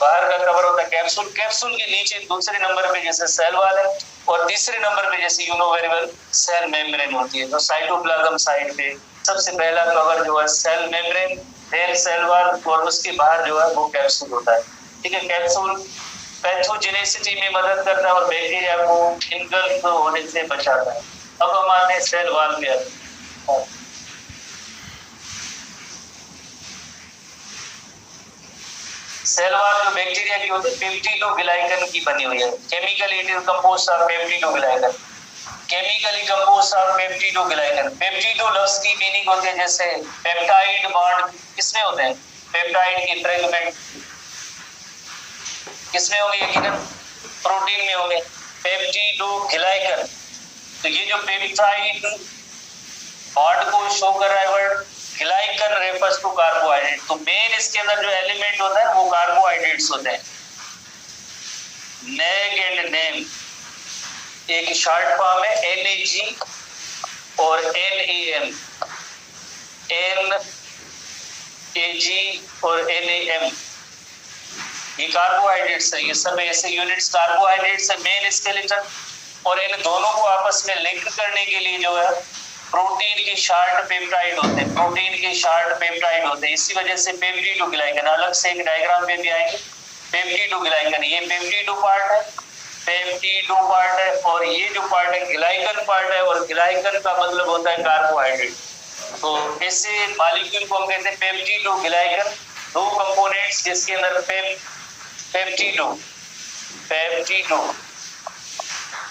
[SPEAKER 1] बाहर का कवर होता है कैप्सूल। कैप्सूल के नीचे दूसरे नंबर पे जैसे सेल वॉल है, और तीसरे नंबर पे जैसे you know very well cell membrane होती है। तो साइटोप्लाज्म साइड पे सबसे पहला कवर जो है cell membrane, then cell wall, और उसके बाहर जो है वो कैप्सूल होता है। ठीक है, कैप्सूल पैथोजेनेसिटी में मदद करता है और बैक्टीरिया को इनगल्फ होने से बचाता है। अब हम आते हैं सेल वॉल पे। सेल वॉल जो बैक्टीरिया की होती है पेप्टिडोग्लाइकन की बनी हुई है। Chemically it is composed of peptidoglycan, chemically composed of peptidoglycan. Peptido लफ्ज की मीनिंग होती है जैसे पेप्टाइड बॉन्ड किसमें होते हैं, पेप्टाइड के फ्रेगमेंट किसमें होंगे, यकीनन प्रोटीन में होंगे। पेप्टिडोग्लाइकन, तो ये जो पेप्टाइड बॉन्ड को शो कर रहा है word, glycan refers to carbohydrate. तो मेन इसके अंदर जो एलिमेंट होता है वो कार्बोहाइड्रेट्स होते हैं। नेग एंड नेम एक शॉर्ट फॉर्म है, NAG और NAM, NAG और NAM, ये कार्बोहाइड्रेट्स है। ये सब ऐसे यूनिट्स कार्बोहाइड्रेट्स है, मेन स्केलेटन। और इन दोनों को आपस में लिंक करने के लिए जो है प्रोटीन के शॉर्ट पेप्टाइड होते हैं, प्रोटीन के शॉर्ट पेप्टाइड होते हैं। इसी वजह से पेप्टिडोग्लाइकन, अलग से एक डायग्राम पे भी आएंगे, पेप्टिडोग्लाइकन, ये पेप्टिडो पार्ट है, पेप्टिडो पार्ट है, और ये जो पार्ट है ग्लाइकन पार्ट है, और ग्लाइकन का मतलब होता है कार्बोहाइड्रेट। तो ऐसे मॉलिक्यूल को हम कहते हैं पेप्टिडोग्लाइकन, दो कंपोनेंट्स जिसके अंदर peptido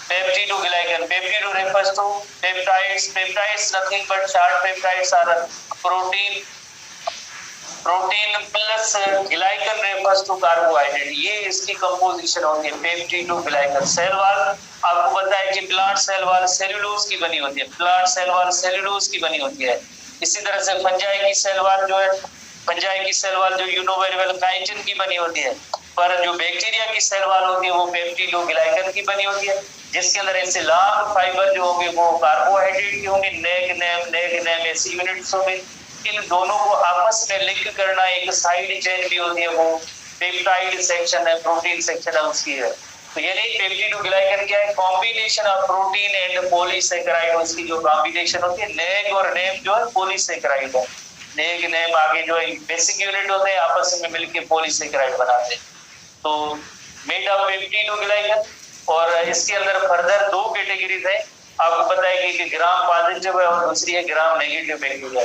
[SPEAKER 1] peptidoglycan, peptido refers to peptides, peptides nothing but short peptides are protein plus glycan refers to carbohydrate, ये इसकी कंपोजिशन होती है पेप्टिडोग्लाइकन। सेल वॉल आपको पता है कि प्लांट सेल वॉल सेल्यूलोज की बनी होती है, प्लांट सेल वॉल सेल्यूलोज की बनी होती है। इसी तरह से फंजाई की सेल वॉल जो है, फंजाई की सेल वॉल जो you know very well chitin की बनी होती है, पर जो बैक्टीरिया की सेल वॉल होती है वो पेप्टिडोग्लाइकन की बनी होती है, जिसके अंदर ऐसे लॉन्ग फाइबर जो होंगे वो कार्बोहाइड्रेट के होंगे, नेग नेम ऐसी यूनिट्स होंगे। इन दोनों को आपस में लिंक करना एक साइड चेन भी होती है, वो पेप्टाइड सेक्शन है, प्रोटीन सेक्शन है उसकी है। तो यानी पेप्टिडोग्लाइकन क्या है, combination of protein and polysaccharide, उसकी जो कॉम्बिनेशन होती है, नेग और नेम जो है पॉलीसेकेराइड है, नेग नेम आगे जो बेसिक यूनिट होते हैं आपस में मिलकर पॉलीसेकेराइड बनाते हैं। तो मेड ऑफ पेप्टिडोग्लाइकन, और इसके अंदर फर्दर दो कैटेगरीज है, आपको पता है कि ग्राम पॉजिटिव है और दूसरी है ग्राम नेगेटिव बैक्टीरिया।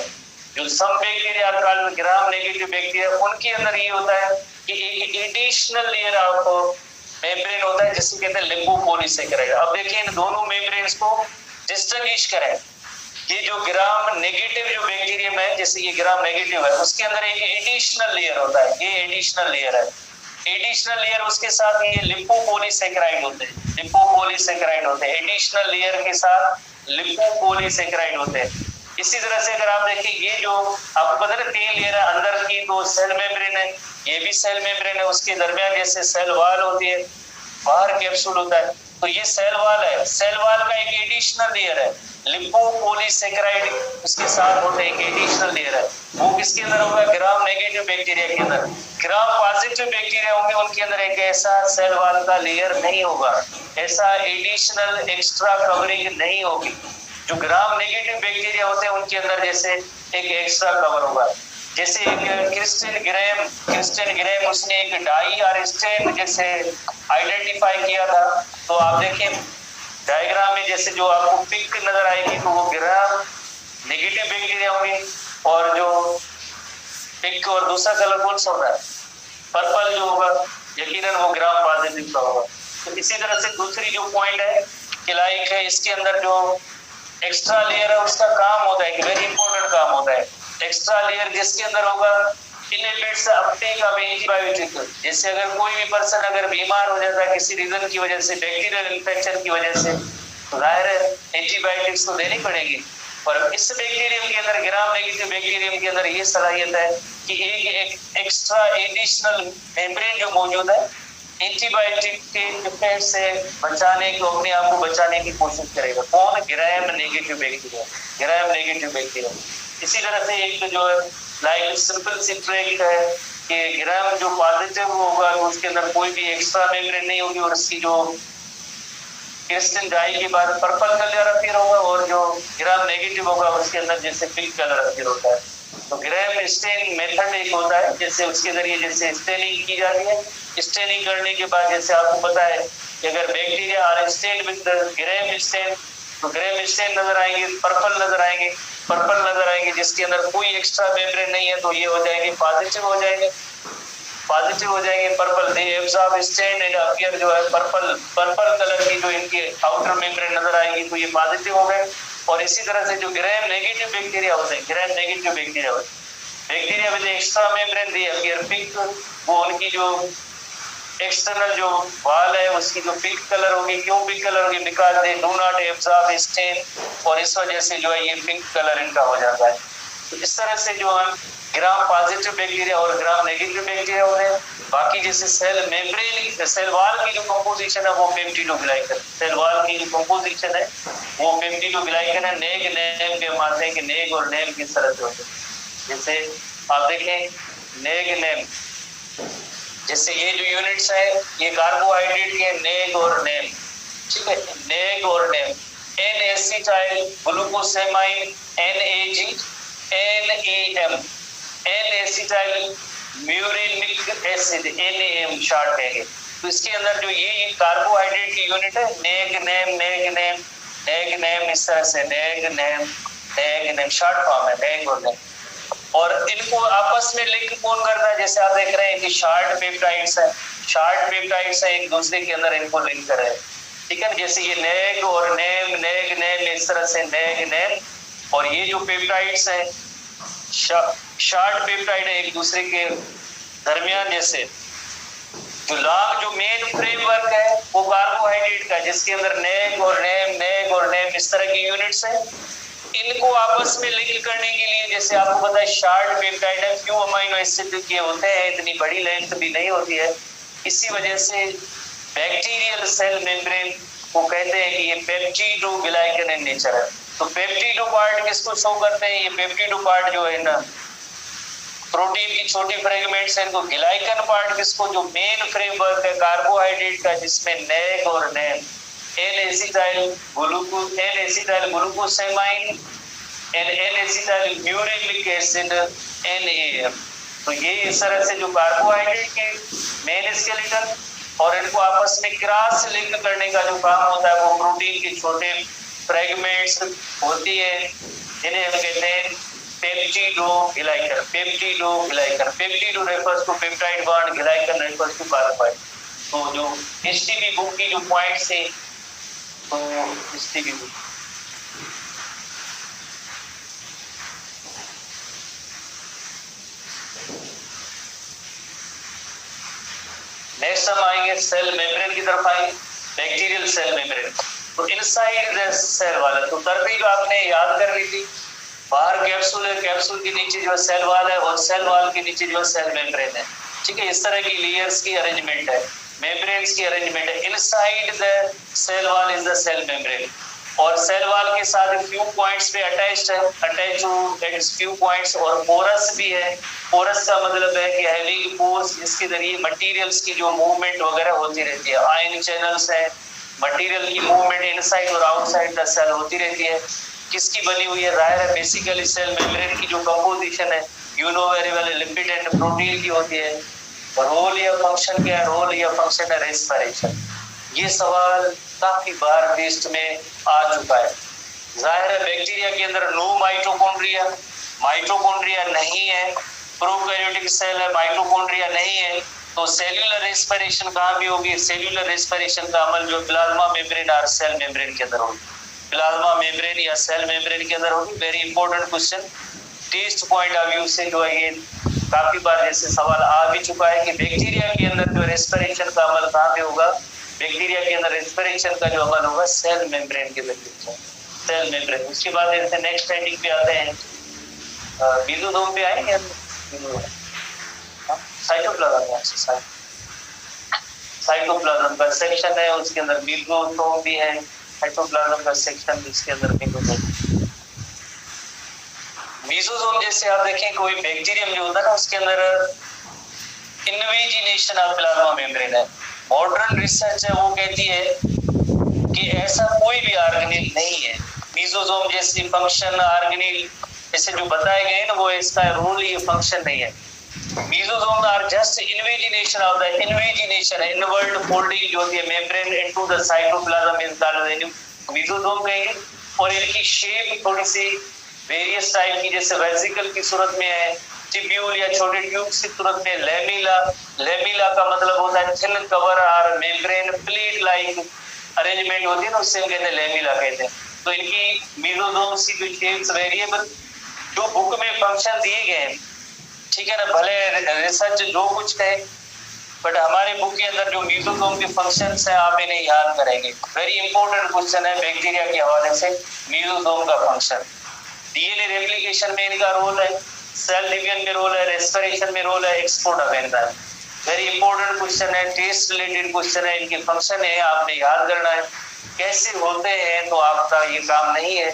[SPEAKER 1] जो some bacteria called gram negative bacteria, उनके अंदर ये होता है कि एक एडिशनल लेयर ऑफ मेम्ब्रेन होता है जिसे कहते हैं लिपोपॉलीसेकेराइड। अब देखिए इन दोनों मेम्ब्रेन्स को डिस्टिंग्विश करें, ये जो ग्राम नेगेटिव जो बैक्टीरियम है, जैसे ये ग्राम नेगेटिव है, उसके अंदर एक एडिशनल लेयर होता है, ये एडिशनल लेयर है, एडिशनल लेयर उसके साथ ये लिपोपॉलीसेकेराइड होते हैं, लिपोपॉलीसेकेराइड होते हैं, एडिशनल लेयर के साथ लिपोपॉलीसेकेराइड होते हैं। इसी तरह से अगर आप देखें, ये जो आपको पता है 3 लेयर है अंदर की, तो सेल मेम्ब्रेन है, ये भी सेल मेम्ब्रेन है, उसके दरमियान जैसे सेल वॉल होती है, बाहर कैप्सूल होता है, तो ये सेल वॉल है, सेल वॉल का एक एडिशनल लेयर है लिपोपॉलीसेकेराइड, उसके साथ होता है एक एडिशनल लेयर है, वो किसके अंदर होगा, ग्राम नेगेटिव बैक्टीरिया के अंदर। ग्राम पॉजिटिव बैक्टीरिया होंगे उनके अंदर एक ऐसा सेल वॉल का लेयर नहीं होगा, ऐसा एडिशनल एक्स्ट्रा कवरिंग नहीं होगी। जो ग्राम नेगेटिव बैक्टीरिया होते हैं उनके अंदर जैसे एक एक्स्ट्रा कवर होगा, जैसे एक क्रिस्टियन ग्रेम उसने एक डाई और स्टेन जैसे आइडेंटिफाई किया था। तो आप देखिए डायग्राम में जैसे जो आपको पिंक नजर आएगी तो वो ग्राम नेगेटिव बैक्टीरिया होंगे, और जो पिंक और दूसरा कलर कौन सा होगा, पर्पल जो होगा, यकीनन वो ग्राम पॉजिटिव का होगा। तो इसी तरह से दूसरी जो पॉइंट है कि लाइक है इसके अंदर जो एक्स्ट्रा लेयर है उसका काम होता है, वेरी इंपॉर्टेंट काम होता है, एक्स्ट्रा लेयर जिसके अंदर होगा इनहिबिट्स अपटेक ऑफ एंटीबायोटिक। जैसे अगर कोई भी पर्सन अगर बीमार हो जाता है किसी रीजन की वजह से, बैक्टीरियल इन्फेक्शन की वजह से, तो जाहिर है एंटीबायोटिक्स तो देनी पड़ेगी। और इस बैक्टीरियम के अंदर, ग्राम नेगेटिव बैक्टीरियम के अंदर ये सलाहियत है कि एक एक्स्ट्रा एडिशनल मेम्ब्रेन जो मौजूद है एंटीबायोटिक के इफेक्ट से बचाने को, अपने आप को बचाने की कोशिश करेगा। कौन, ग्राम नेगेटिव बैक्टीरिया, ग्राम नेगेटिव बैक्टीरिया। इसी तरह से एक जो है लाइक सिंपल सी ट्रिक है कि ग्राम जो पॉजिटिव होगा तो उसके अंदर कोई भी एक्स्ट्रा मेम्ब्रेन नहीं होगी, और उसकी जो क्रिस्टल डाई के बाद पर्पल कलर अपीयर होगा, और जो ग्राम नेगेटिव होगा उसके अंदर जैसे पिंक कलर अपीयर होता है। तो ग्राम स्टेन मेथड एक होता है, जैसे उसके जरिए जैसे स्टेनिंग की जाती है। स्टेनिंग करने के बाद जैसे आपको पता है कि अगर bacteria are stain with Gram stain, तो ग्राम स्टेन नजर आएंगे, पर्पल नजर आएंगे, पर्पल नजर आएंगे जिसके अंदर कोई एक्स्ट्रा मेम्ब्रेन नहीं है, तो ये हो जाएंगे पॉजिटिव हो जाएंगे, पॉजिटिव हो जाएंगे purple. They absorb stain and appear जो है पर्पल कलर की जो इनकी आउटर मेम्ब्रेन नजर आएगी, तो ये पॉजिटिव हो गए। और इसी तरह से जो ग्राम नेगेटिव बैक्टीरिया होते हैं, ग्राम नेगेटिव बैक्टीरिया होते हैं, bacteria with extra membrane they appear pink, वो उनकी जो एक्सटर्नल जो वॉल है उसकी जो पिंक कलर होगी, क्यों पिंक कलर होगी, because they do not absorb stain, और इस वजह से जो है ये पिंक कलर इनका हो जाता है। तो इस तरह से जो है ग्राम पॉजिटिव बैक्टीरिया और ग्राम नेगेटिव बैक्टीरिया होते हैं। बाकी जैसे सेल मेम्ब्रेन, सेल वॉल की जो कंपोजिशन है वो पेप्टिडोग्लाइकन, सेल वॉल की जो कंपोजिशन है वो पेप्टिडोग्लाइकन है। नेग नेम के मानते हैं कि नेग और नेम किस तरह से होते हैं। जैसे आप देखें नेग नेम, जैसे ये जो यूनिट्स है ये कार्बोहाइड्रेट के नेग और नेम, ठीक है, नेग और NAM. N acetyl glucosamine NAG NEM, N acetyl muramic acid, NAM short कहेंगे। तो इसके अंदर जो ये कार्बोहाइड्रेट की यूनिट है, नेग नेम, इस तरह से नेग नेम शॉर्ट फॉर्म है, नेग और नेम। और इनको आपस में लिंक कौन करता है, जैसे आप देख रहे हैं कि शार्ट पेप्टाइड्स है, एक दूसरे के अंदर इनको लिंक कर रहे हैं, ठीक है। जैसे ये नेग और नेम, इस तरह से नेग, और ये जो पेप्टाइड्स है शार्ट पेप्टाइड है एक दूसरे के दरमियान। जैसे जो मेन फ्रेमवर्क है वो कार्बोहाइड्रेट का, जिसके अंदर नेग और नेम इस तरह की यूनिट्स है। इनको आपस में लिंक करने के लिए, जैसे आपको पता है शार्ट पेप्टाइड है, फ्यू अमीनो एसिड के होते हैं, इतनी बड़ी लेंथ भी नहीं होती है। इसी वजह से बैक्टीरियल सेल मेम्ब्रेन को कहते हैं कि ये पेप्टिडोग्लाइकन इन नेचर है। तो पेप्टिडो पार्ट किसको शो करते हैं, ये पेप्टिडो पार्ट जो है ना प्रोटीन की छोटी फ्रेगमेंट्स है, इनको ग्लाइकन पार्ट किसको, जो मेन फ्रेमवर्क है कार्बोहाइड्रेट का, जिसमें नेग और नेम, N-एसिटाइल ग्लूकोसेमाइन, N-एसिटाइल म्यूरिक एसिड, NAM। तो ये इस तरह से जो कार्बोहाइड्रेट के मेन स्केलेटन और इनको आपस में क्रॉस लिंक करने का जो काम होता है वो प्रोटीन के छोटे फ्रेगमेंट्स होती है, जिन्हें हम कहते हैं peptidoglycan. Peptido refers to peptide bond, glycan refers to carbohydrate. तो जो एसटीपी बुक की जो पॉइंट्स है, तो एसटीपी बुक नेक्स्ट हम आएंगे सेल मेम्ब्रेन की तरफ आएंगे, बैक्टीरियल सेल मेम्ब्रेन। तो इनसाइड द सेल वाला, तो तरतीब आपने याद कर ली थी, बाहर कैप्सूल है, कैप्सूल के नीचे जो सेल वाल है और सेल वाल के नीचे जो सेल मेम्ब्रेन है, ठीक है। इस तरह की लेयर्स की अरेंजमेंट है, मेम्ब्रेन्स की अरेंजमेंट है। Inside the cell wall is the cell membrane, और सेल वाल के साथ फ्यू पॉइंट्स पे attach to its few points, और पोरस भी है। पोरस का मतलब है कि हैविंग पोर्स, जिसके जरिए मटेरियल्स की जो मूवमेंट वगैरह होती रहती है। आयन चैनल्स है, मटेरियल की मूवमेंट इनसाइड और आउटसाइड द सेल होती रहती है। किसकी बनी हुई है, जाहिर है बेसिकली सेल मेम्ब्रेन की जो कंपोजिशन है, you know very well, lipid and protein की होती है। रोल या फंक्शन क्या है, रोल या फंक्शन है रेस्पिरेशन। ये सवाल काफी बार टेस्ट में आ चुका है। जाहिर है बैक्टीरिया के अंदर नो माइटोकॉन्ड्रिया नहीं है, प्रोकैरियोटिक सेल है, माइटोकॉन्ड्रिया नहीं है। तो सेल्यूलर रेस्पिरेशन कहाँ भी होगी, सेल्यूलर रेस्पिरेशन का अमल जो प्लाज्मा मेम्ब्रेन और सेल मेम्ब्रेन के अंदर होगी, प्लाज्मा मेम्ब्रेन या सेल मेम्ब्रेन के अंदर होगी। Very important question, test point of view से जो है ये काफी बार जैसे सवाल आ भी चुका है कि बैक्टीरिया के अंदर जो रेस्पिरेशन का अमल कहाँ पे होगा, बैक्टीरिया के अंदर रेस्पिरेशन का जो अमल होगा सेल मेम्ब्रेन के जरिए, सेल मेम्ब्रेन। उसके बाद जैसे नेक्स्ट हेडिंग पे आते हैं, मेसोसोम पे आएंगे, साइटोप्लाज्म का सेक्शन है, उसके अंदर मेसोसोम भी है, साइटोप्लाज्म का सेक्शन जिसके अंदर मेसोसोम। जैसे आप देखें कोई बैक्टीरियम जो होता है ना, उसके अंदर इन्वेजिनेशन ऑफ प्लाज्मा मेम्ब्रेन है। मॉडर्न रिसर्च है वो कहती है कि ऐसा कोई भी ऑर्गेनेल नहीं है मेसोसोम जैसी फंक्शन ऑर्गेनेल जैसे जो बताए गए ना, वो इसका रोल ये फंक्शन नहीं है। Mesosome are just invagination of the invagination है, इनवर्ट फोल्डिंग जो होती है membrane into the cytoplasm is called mesosome कहेंगे। और इनकी शेप थोड़ी सी वेरियस टाइप की, जैसे वेसिकल की सूरत में है, ट्यूब्यूल या छोटे ट्यूब्स की सूरत में, लेमिला का मतलब होता है थिन कवर और मेम्ब्रेन प्लेट लाइक अरेंजमेंट होती है ना, उससे हम कहते हैं लेमिला कहते हैं। तो इनकी मेसोसोम्स की जो शेप्स वेरिएबल जो बुक में फंक्शन दिए गए हैं, ठीक है ना, भले रिसर्च जो कुछ कहे, बट हमारे बुक के अंदर जो मेसोसोम के फंक्शंस हैं आप इन्हें याद करेंगे। वेरी इंपॉर्टेंट क्वेश्चन है बैक्टीरिया के हवाले से, मेसोसोम का फंक्शन। डीएनए रेप्लिकेशन में इनका रोल है, सेल डिवीजन में रोल है, रेस्पिरेशन में रोल है, export of enzyme. Very important question है, टेस्ट रिलेटेड क्वेश्चन है, इनके फंक्शन है आपने याद करना है। कैसे होते हैं तो आपका ये काम नहीं है,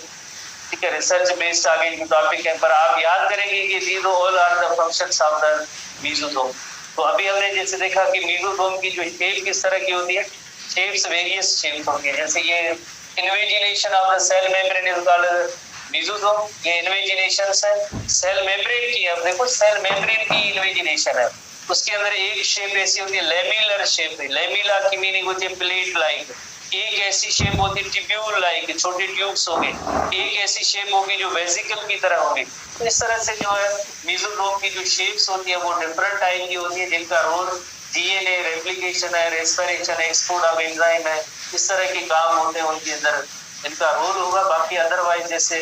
[SPEAKER 1] ठीक है, रिसर्च बेस्ड आगे जो टॉपिक है, पर आप याद करेंगे कि these all are the functions of the mesosome. तो अभी हमने जैसे देखा कि मेसोसोम की जो शेप किस तरह की होती है, शेप्स वेरियस शेप्स होती है। जैसे ये invagination of the cell membrane is called mesosome ये इन्वेजिनेशन है। सेल मेम्ब्रेन की, अब देखो सेल मेम्ब्रेन की इन्वेजिनेशन है, उसके अंदर एक शेप ऐसी होती है लेमिलर शेप। लेमिला की मीनिंग होती है प्लेट लाइक, एक ऐसी शेप होती है ट्यूब्यूल लाइक, छोटे ट्यूब्स होंगे, एक ऐसी शेप होगी जो वेसिकल की तरह होगी। तो इस तरह से जो है मेसोसोम की जो शेप्स होती है वो डिफरेंट टाइप की होती है, जिनका रोल डीएनए रेप्लिकेशन है, रेस्पिरेशन है, एक्सपोर्ट ऑफ एंजाइम है, इस तरह के काम होते हैं उनके अंदर, इनका रोल होगा। बाकी अदरवाइज जैसे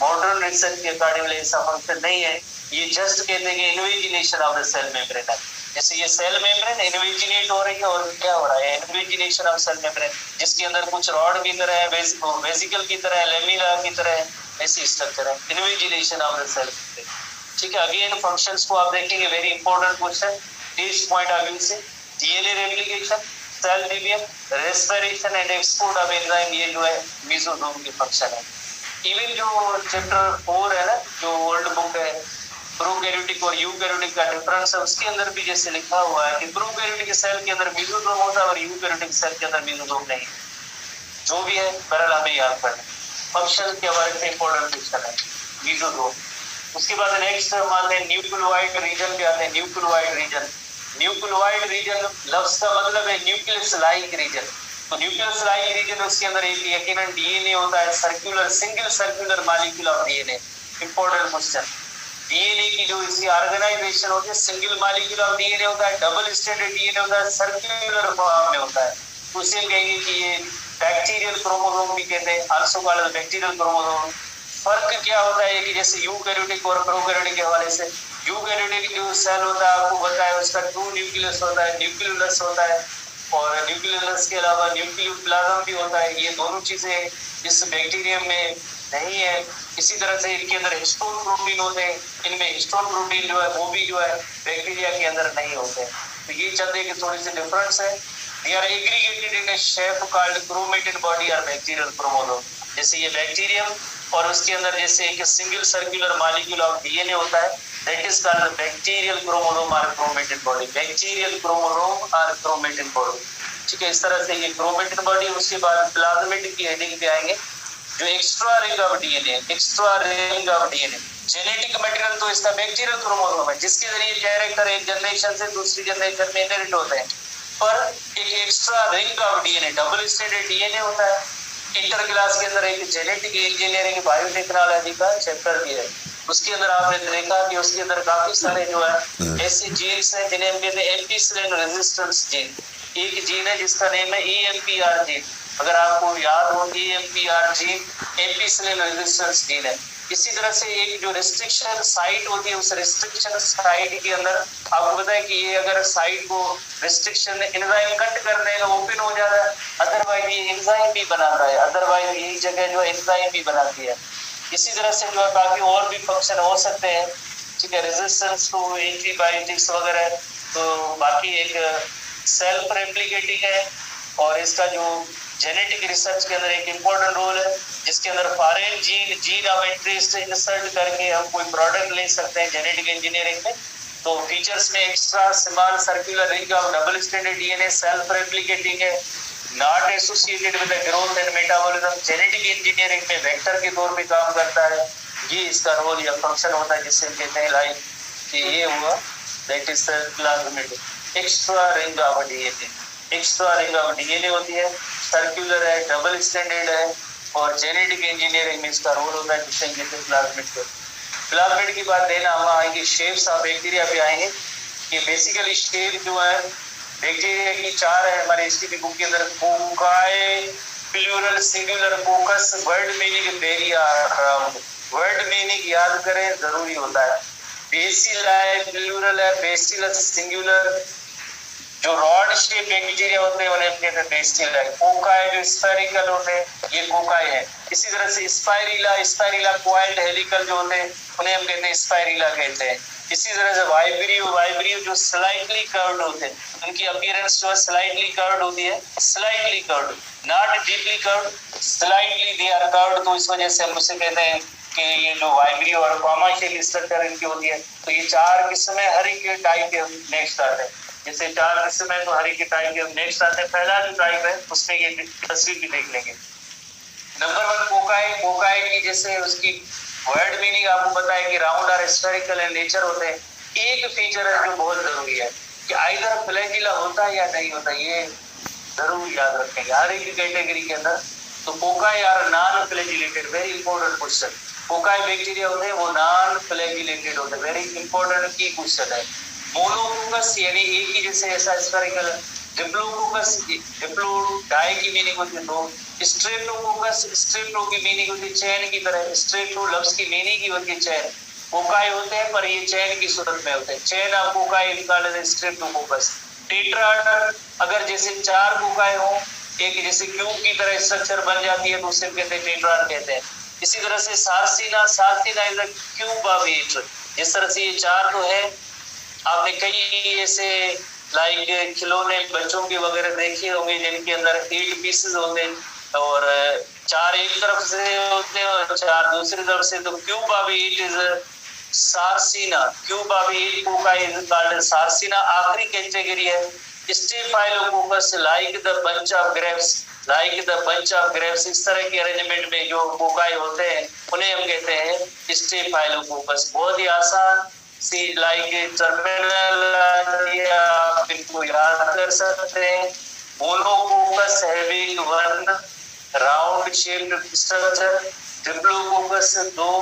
[SPEAKER 1] मॉडर्न रिसर्च के अकॉर्डिंग ऐसा फंक्शन नहीं है, ये जस्ट कहते हैं कि invagination of the cell membrane है। जैसे ये सेल मेम्ब्रेन इन्वेजिनेट हो रही है, और क्या हो रहा है इन्वेजिनेशन ऑफ सेल मेम्ब्रेन, जिसके अंदर कुछ रॉड की तरह है, वेसिकल की तरह है, लेमिला की तरह है, ऐसी स्ट्रक्चर है invagination of the cell membrane. ठीक है, अगेन फंक्शंस को आप देखेंगे, very important question this point of view से। DNA replication, cell division, respiration and export of enzyme, ये जो है मेसोसोम के फंक्शन है। इवन जो चैप्टर 4 है ना, जो ओल्ड बुक है प्रोकैरियोटिक और यूकैरियोटिक का डिफरेंस है, उसके अंदर भी जैसे लिखा हुआ है कि प्रोकैरियोटिक सेल के अंदर मेसोसोम होता है और यूकैरियोटिक सेल के अंदर मेसोसोम नहीं। जो भी है बहरहाल हमें याद करना, फंक्शन के बारे में इंपॉर्टेंट क्वेश्चन है मेसोसोम। उसके बाद नेक्स्ट मान लें न्यूक्लियोइड रीजन पे आते हैं। न्यूक्लियोइड रीजन, न्यूक्लियोइड रीजन लफ्ज का मतलब है न्यूक्लियस लाइक रीजन। तो न्यूक्लियस लाइक रीजन, उसके अंदर एक यकीनन डीएनए होता है, circular single circular molecule of DNA. Important question, DNA की जो इसकी ऑर्गेनाइजेशन होती है, सिंगल मॉलिक्यूल ऑफ डीएनए होता है, डबल स्ट्रैंडेड डीएनए होता है, सर्कुलर फॉर्म में होता है। उसे कहेंगे कि ये बैक्टीरियल क्रोमोसोम भी कहते हैं, आल्सो कॉल्ड बैक्टीरियल क्रोमोसोम। फर्क क्या होता है कि जैसे यूकैरियोटिक और प्रोकैरियोटिक के हवाले से, यूकैरियोटिक जो सेल होता है आपको बताया उसका 2 न्यूक्लियस होता है, न्यूक्लियोलस होता है, और न्यूक्लियोलस के अलावा न्यूक्लियोप्लाज्म भी होता है। ये दोनों चीजें इस बैक्टीरियम में नहीं है। इसी तरह से इनके अंदर हिस्टोन प्रोटीन होते हैं, इनमें हिस्टोन प्रोटीन जो है वो भी जो है बैक्टीरिया के अंदर नहीं होते। तो ये चलते कि थोड़ी सी डिफरेंस है। They are aggregated in a shape called chromatin body और बैक्टीरियल क्रोमोसोम। जैसे ये बैक्टीरियम और उसके अंदर जैसे एक single circular molecule of DNA होता है, that is called bacterial chromosome और क्रोमेटिन बॉडी। बैक्टीरियल क्रोमोसोम और क्रोमेटिन बॉडी, ठीक है। इस तरह से ये क्रोमेटिन बॉडी। उसके बाद प्लाज्मिड की हेडिंग पे आएंगे, जो extra ring of DNA, extra ring of DNA genetic material तो इसका बैक्टीरियल क्रोमोसोम है, जिसके जरिए कैरेक्टर एक जनरेशन से दूसरी जनरेशन में इनहेरिट होते हैं। पर एक extra ring of DNA, double stranded DNA होता है। इंटर क्लास के अंदर एक जेनेटिक इंजीनियरिंग बायोटेक्नोलॉजी का चैप्टर भी है, उसके अंदर आपने देखा कि उसके अंदर काफी सारे जो है ऐसे जीन्स हैं जिन्हें हम कहते हैं एम्पिसिलिन रेजिस्टेंस जीन। एक जीन है जिसका नेम है EMPR जीन, अगर आपको याद हो EMPR gene ampicillin resistance gene है। इसी तरह से एक जो रिस्ट्रिक्शन साइट होती है, उस रिस्ट्रिक्शन साइट के अंदर आपको पता है कि ये अगर साइट को रिस्ट्रिक्शन एंजाइम कट कर देगा ओपन हो जाता है, अदरवाइज ये एंजाइम भी बनाता है, अदरवाइज यही जगह जो एंजाइम भी बनाती है। इसी तरह से जो है बाकी और भी फंक्शन हो सकते हैं, ठीक है, रेजिस्टेंस टू एंटीबायोटिक्स वगैरह। तो बाकी एक सेल्फ रेप्लिकेटिंग है, और इसका जो जेनेटिक रिसर्च के अंदर एक इम्पोर्टेंट रोल है, जिसके अंदर foreign gene of interest insert करके हम कोई प्रोडक्ट ले सकते हैं जेनेटिक इंजीनियरिंग में। तो फीचर्स में extra small circular ring of double stranded DNA, self replicating है, not associated with the growth and metabolism, genetic engineering में वेक्टर के तौर पे काम करता है। ये इसका रोल या फंक्शन होता है, जिससे कहते हैं लाइक कि ये हुआ that is plasmid. Extra ring of DNA, extra ring of DNA होती है, सर्कुलर है, डबल स्ट्रैंडेड है, और जेनेटिक इंजीनियरिंग में इसका रोल होता है, जिससे कहते हैं प्लाज्मिड। प्लाज्मिड की बात देना हम आएंगे, शेप्स ऑफ बैक्टीरिया पे आएंगे कि बेसिकली शेप जो है बैक्टीरिया की 4 है हमारे हिस्ट्री बुक के अंदर। Cocci, plural, singular, coccus, word meaning very around. Word meaning याद करें, जरूरी होता है। बेसिल है, प्लूरल है, बेसिलस सिंगुलर। जो रॉड शेप बैक्टीरिया होते हैं उन्हें कहते हैं बेसिल है। कोकाई जो स्फेरिकल होते हैं, ये कोकाई है। इसी तरह से स्पाइरिला, स्पाइरिला कॉइल्ड हेलिकल जो होते हैं उन्हें हम कहते हैं स्पाइरिला कहते हैं। इसी तरह से वाइब्रियो, वाइब्रियो जो स्लाइटली कर्व्ड होते हैं, उनकी अपीयरेंस जो है स्लाइटली कर्व्ड होती है, slightly curved, not deeply curved, slightly they are curved. तो इस वजह से हम उसे कहते हैं कि ये जो वाइब्रियो और कॉमा शेल स्ट्रक्चर इनकी होती है। तो ये 4 किस्में हर एक टाइप के नेक्स्ट आते हैं। जैसे 4 किस्में तो हर एक टाइप के नेक्स्ट आते हैं। पहला जो टाइप है उसमें ये तस्वीर भी देख लेंगे। नंबर 1 कोका कोकाई की जैसे उसकी वर्ड मीनिंग आपको पता है कि राउंड और स्फेरिकल इन नेचर होते हैं। एक फीचर है जो बहुत जरूरी है कि आइदर फ्लैजिला होता है या नहीं होता, ये जरूर याद रखेंगे हर एक कैटेगरी के अंदर। तो cocci are non flagellated, very important question. Cocci bacteria होते हैं वो नॉन फ्लैजिलेटेड होते हैं, वेरी इंपॉर्टेंट की क्वेश्चन है। मोनोकोकस यानी एक ही जैसे ऐसा स्फेरिकल। डिप्लोकोकस, डिप्लोडाई की मीनिंग होती है दो। स्ट्रेप्टोकोकस, स्ट्रेप्टो की मीनिंग होती है चैन की तरह, स्ट्रेप्टो लफ्ज की मीनिंग ही होती है चैन। कोकाई होते हैं पर ये चैन की सूरत में होते हैं, चैन ऑफ कोकाई निकाले थे स्ट्रेप्टोकोकस। टेट्राड, अगर जैसे 4 कोकाई हो एक जैसे क्यूब की तरह स्ट्रक्चर बन जाती है तो उसे कहते हैं टेट्राड कहते हैं। इसी तरह से सार्सिना, सार्सिना इज अ क्यूब ऑफ 8। जिस तरह से ये 4 तो है, आपने कई ऐसे लाइक खिलौने बच्चों के वगैरह देखे होंगे जिनके अंदर 8 पीसेस होते हैं और 4 एक तरफ से होते हैं और 4 दूसरी तरफ से। तो cube of 8 is sarcina, cube of 8 cocci is called sarcina. आखिरी कैटेगरी है staphylococcus, like the bunch of grapes, like the bunch of grapes. इस तरह के अरेंजमेंट में जो कोकाई होते हैं उन्हें हम कहते हैं स्टेफाइलोकोकस। बहुत ही आसान सी लाइक टर्मिनल आप इनको याद कर सकते हैं। Monococcus having one round shaped structure, diplococcus 2,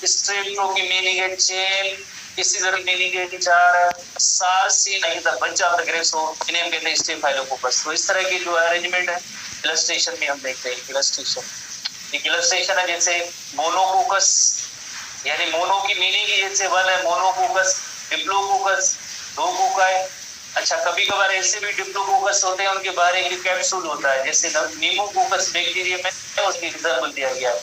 [SPEAKER 1] strepto की मीनिंग है चेन, इसी तरह मीनिंग है कि 4, सार्सिना नहीं था बंच ऑफ द ग्रेप्स हो, इन्हें हम कहते हैं स्टेफाइलोकोकस। तो इस तरह की जो अरेंजमेंट है इलस्ट्रेशन में हम देखते हैं। इलस्ट्रेशन, एक इलस्ट्रेशन है जैसे मोनोकोकस यानी मोनो की मीनिंग जैसे 1 है मोनोकोकस, डिप्लोकोकस 2 कोकाई। अच्छा कभी कभार ऐसे भी डिप्लोकोकस होते हैं उनके बाहर एक कैप्सूल होता है जैसे नीमोकोकस बैक्टीरिया में उसकी एग्जांपल दिया गया है।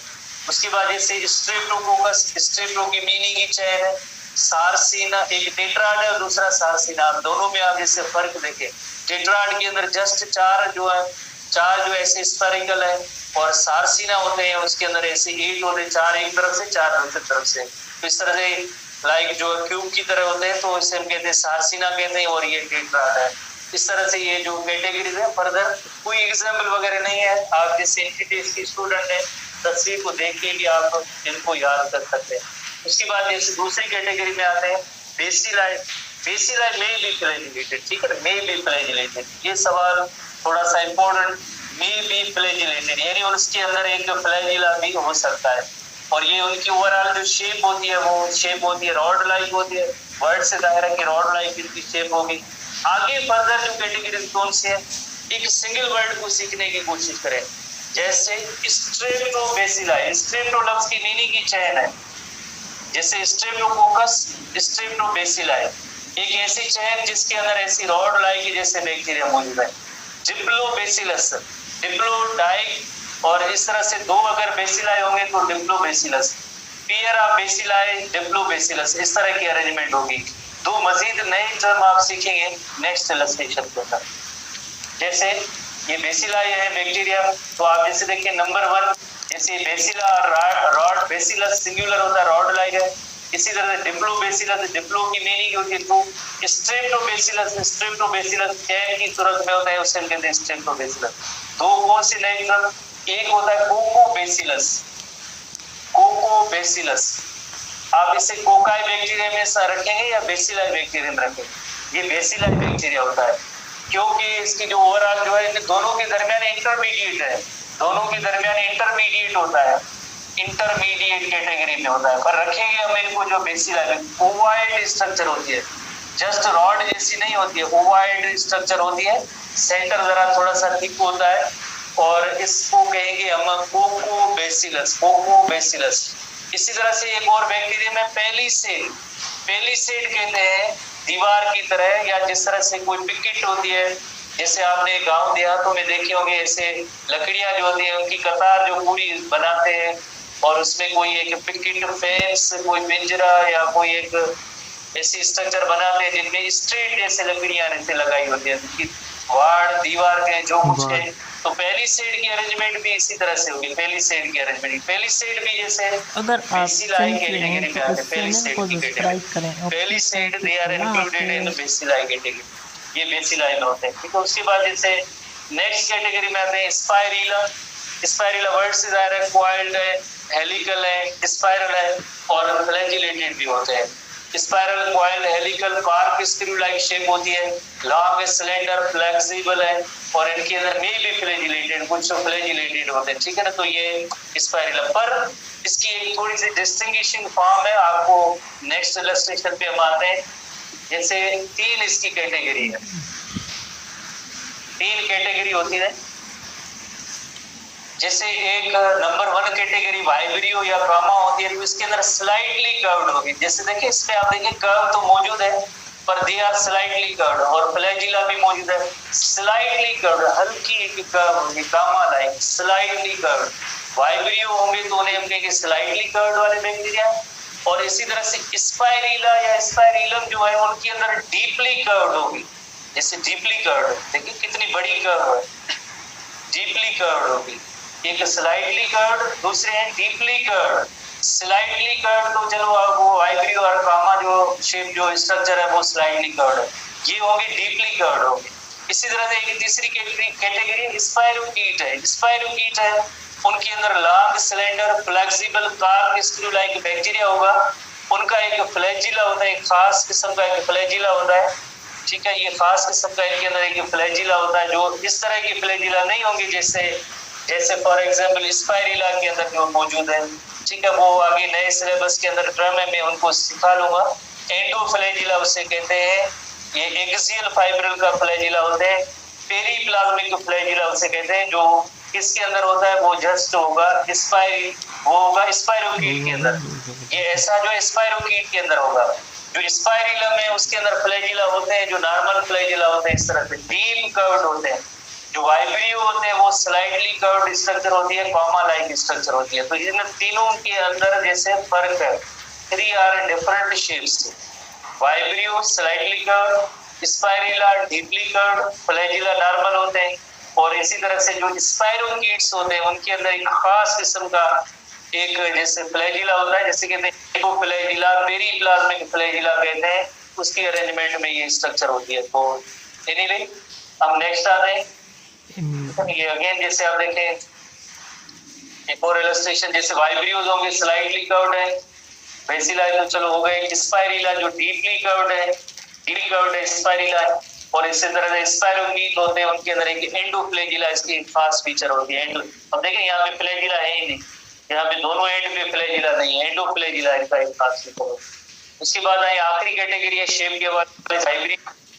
[SPEAKER 1] उसके बाद जैसे स्ट्रेप्टोकोकस, स्ट्रेप्टो की मीनिंग ही चैन है। सार्सिना एक टेट्राड है और दूसरा सार्सिना, दोनों में आप जैसे फर्क देखें। टेट्राड के अंदर जस्ट 4 जो ऐसे स्फेरिकल है और सार्सिना होते हैं उसके अंदर ऐसे 8 होते हैं, 4 एक तरफ से 4 दूसरी तरफ से। तो इस तरह से लाइक जो क्यूब की तरह होते हैं तो इसे हम कहते हैं सार्सिना कहते हैं और ये टेट्राड है। इस तरह से ये जो कैटेगरीज है फर्दर कोई एग्जाम्पल वगैरह नहीं है, आप जैसे एनटीटीज की स्टूडेंट है तस्वीर को देख के भी आप इनको याद कर सकते हैं। उसके बाद जैसे दूसरी कैटेगरी में आते हैं बेसिलाई। बेसिलाई में बी फ्लैजिलेटेड, ठीक है, में बी फ्लैजिलेटेड। ये सवाल थोड़ा सा इंपॉर्टेंट, में बी फ्लैजिलेटेड यानी उसके अंदर एक फ्लैजिला भी हो सकता है और ये उनकी ओवरऑल जो शेप होती है वो शेप होती है रॉड लाइक होती है। वर्ड से दायरा की रॉड लाइक इनकी शेप होगी। आगे फर्दर जो कैटेगरी कौन सी है, एक सिंगल वर्ड को सीखने की कोशिश करें जैसे स्ट्रेप्टोबेसिलाई। स्ट्रेप्टो लफ्ज की मीनिंग की चैन है, जैसे स्ट्रेप्टोकोकस, स्ट्रेप्टोबेसिलाई एक ऐसी चैन जिसके अंदर ऐसी रॉड लाइक जैसे बैक्टीरिया मौजूद है। डिप्लोबेसिलस, डिप्लोडाई और इस तरह से 2 अगर बेसिलाई होंगे तो डिप्लोबेसिलस, पेयर ऑफ बेसिलाई, डिप्लोबेसिलस, इस तरह की अरेंजमेंट होगी। 2 मजीद नए टर्म आप सीखेंगे नेक्स्ट इलस्ट्रेशन के अंदर। जैसे ये बेसिलाई है बैक्टीरिया, तो आप जैसे देखिए नंबर 1 जैसे बेसिला रॉड, बेसिलस सिंगुलर होता है रॉड लाइक है। इसी तरह से डिप्लोबेसिलस, डिप्लो की मीनिंग होती है 2। स्ट्रेप्टोबेसिलस, स्ट्रेप्टोबेसिलस चैन की सूरत में होता है उसे हम कहते हैं स्ट्रेप्टोबेसिलस। 2 कौन से नए टर्म, एक होता है कोकोबेसिलस, कोकोबेसिलस। आप इसे कोकाई बैक्टीरिया में रखेंगे या बेसिलाई बैक्टीरिया में रखेंगे, ये बेसिलाई बैक्टीरिया होता है क्योंकि इसकी जो ओवरऑल जो है इन दोनों के दरमियान इंटरमीडिएट है, दोनों के दरमियान इंटरमीडिएट होता है, इंटरमीडिएट कैटेगरी में होता है। पर रखेंगे हम इनको जो बेसिलाई, ओवाइड स्ट्रक्चर होती है, जस्ट रॉड जैसी नहीं होती है, ओवाइड स्ट्रक्चर होती है, सेंटर जरा थोड़ा सा थिक होता है और इसको कहेंगे हम कोकोबेसिलस, कोकोबेसिलस। इसी तरह से एक और बैक्टीरिया में पेलिसेड, पेलिसेड कहते हैं दीवार की तरह या जिस तरह से कोई पिकेट होती है, जैसे आपने गांव देहातों में देखे होंगे ऐसे लकड़ियां जो होती है उनकी कतार जो पूरी बनाते हैं और उसमें कोई एक पिकेट फेंस, कोई पिंजरा या कोई एक ऐसी स्ट्रक्चर बनाते हैं जिनमें स्ट्रेट जैसे लकड़ियां ऐसे लगाई होती है, वाड़ दीवार के जो कुछ है। तो पेलिसेड की अरेंजमेंट भी इसी तरह से होगी, पेलिसेड की अरेंजमेंट। पेलिसेड भी जैसे
[SPEAKER 2] अगर आप
[SPEAKER 1] बेसिलाई कैटेगरी में आते हैं, पेलिसेड की category, palisade they are included in bacilli category, ये बेसिलाई में होते हैं। ठीक है, उसके बाद जैसे नेक्स्ट कैटेगरी में आते हैं स्पाइरिला। स्पाइरल वर्ड से जाहिर है कॉइल्ड है, हेलिकल है, स्पाइरल है और फ्लैजिलेटेड भी होते हैं। Spiral, coiled, helical, cork screw like shape होती है, लॉन्ग, सिलेंडर, फ्लेक्सिबल है और इनके अंदर में भी फ्लैजिलेटेड, कुछ फ्लैजिलेटेड होते हैं, ठीक है ना। तो ये स्पाइरल, पर इसकी एक थोड़ी सी डिस्टिंग्विशिंग फॉर्म है, आपको नेक्स्ट इलस्ट्रेशन पे हम आते हैं। जैसे 3 इसकी कैटेगरी है, 3 कैटेगरी होती है। जैसे एक नंबर 1 कैटेगरी वाइब्रियो या गामा होती है, इसके अंदर स्लाइटली कर्व्ड होगी। जैसे देखिए इस पे आप देखिए कर्व तो मौजूद है पर दे आर स्लाइटली कर्व्ड, और फ्लैजिला भी मौजूद है स्लाइटली कर्व्ड, हल्की एक कर्व होगी, gamma like slightly curved. Vibrio होंगे तो उन्हें हम कहेंगे स्लाइटली कर्व्ड वाले बैक्टीरिया। और इसी तरह से स्पाइरिला या स्पाइरिलम जो है उनके अंदर डीपली कर्व्ड होगी, जैसे डीपली कर्व्ड, देखिए कितनी बड़ी कर्व है, डीपली कर्व्ड होगी। एक स्लाइटली कर्व्ड, दूसरे हैं डीपली कर्व्ड। स्लाइटली कर्व्ड तो चलो वो वाइब्रियो और गामा जो शेप जो स्ट्रक्चर है वो स्लाइटली कर्व्ड है, ये होगी डीपली कर्व्ड होगी। इसी तरह से एक तीसरी कैटेगरी स्पाइरोकीट है। स्पाइरोकीट है उनके अंदर long, cylinder, flexible, cork screw like bacteria होगा। उनका एक फ्लैजिला होता है, एक खास किस्म का एक फ्लैजिला होता है, ठीक है। ये खास किस्म का इनके अंदर एक फ्लैजिला होता है जो इस तरह की फ्लैजिला नहीं होंगे जैसे फॉर एग्जांपल स्पाइरिला के अंदर जो मौजूद है, ठीक है। वो आगे नए सिलेबस के अंदर ड्रम में मैं उनको सिखा लूंगा। एंडोफ्लैजिला उसे कहते हैं, ये एक्सियल फाइब्रिल का फ्लैजिला होते हैं। पेरीप्लाज्मिक फ्लैजिला उसे कहते हैं, जो किसके अंदर होता है वो जस्ट होगा वो होगा स्पाइरोकीट के अंदर। ये ऐसा जो स्पाइरोकीट के अंदर होगा, जो स्पाइरिलम है उसके अंदर फ्लैजिला होते हैं जो नॉर्मल फ्लैजिला होते हैं, इस तरह से डीप कर्व्ड होते हैं। जो वाइब्रियो होते हैं वो स्लाइटली कर्व्ड स्ट्रक्चर होती है, कॉमा लाइक स्ट्रक्चर होती है। तो इन तीनों के अंदर जैसे फर्क है, 3 are different shapes, vibrio slightly curved, spirilla deeply curved, flagella normal होते हैं। और इसी तरह से जो स्पाइरोकीट्स होते हैं उनके अंदर एक खास किस्म का एक जैसे फ्लैजिला होता है, जैसे कहते हैं फ्लैजिला, पेरीप्लाज्मिक फ्लैजिला कहते हैं, उसकी अरेंजमेंट में ये स्ट्रक्चर होती है। तो एनीवे हम नेक्स्ट आते हैं। ये अगेन जैसे आप देखें एक और इलस्ट्रेशन, जैसे वाइब्रियोज होंगे स्लाइटली कर्व्ड है, बेसिला तो चलो हो गए, स्पाइरिला जो डीपली कर्व्ड है, डीपली कर्व्ड है स्पाइरिला। और इसी तरह से स्पाइरोकीट होते हैं उनके अंदर एक एंडोफ्लैजिला इसकी खास फीचर होती है। अब देखें यहाँ पे फ्लैजिला है ही नहीं, यहाँ पे दोनों एंड पे फ्लैजिला नहीं है, एंडोफ्लैजिला इसका एक खास फीचर। उसके बाद आई आखिरी कैटेगरी है शेप के बाद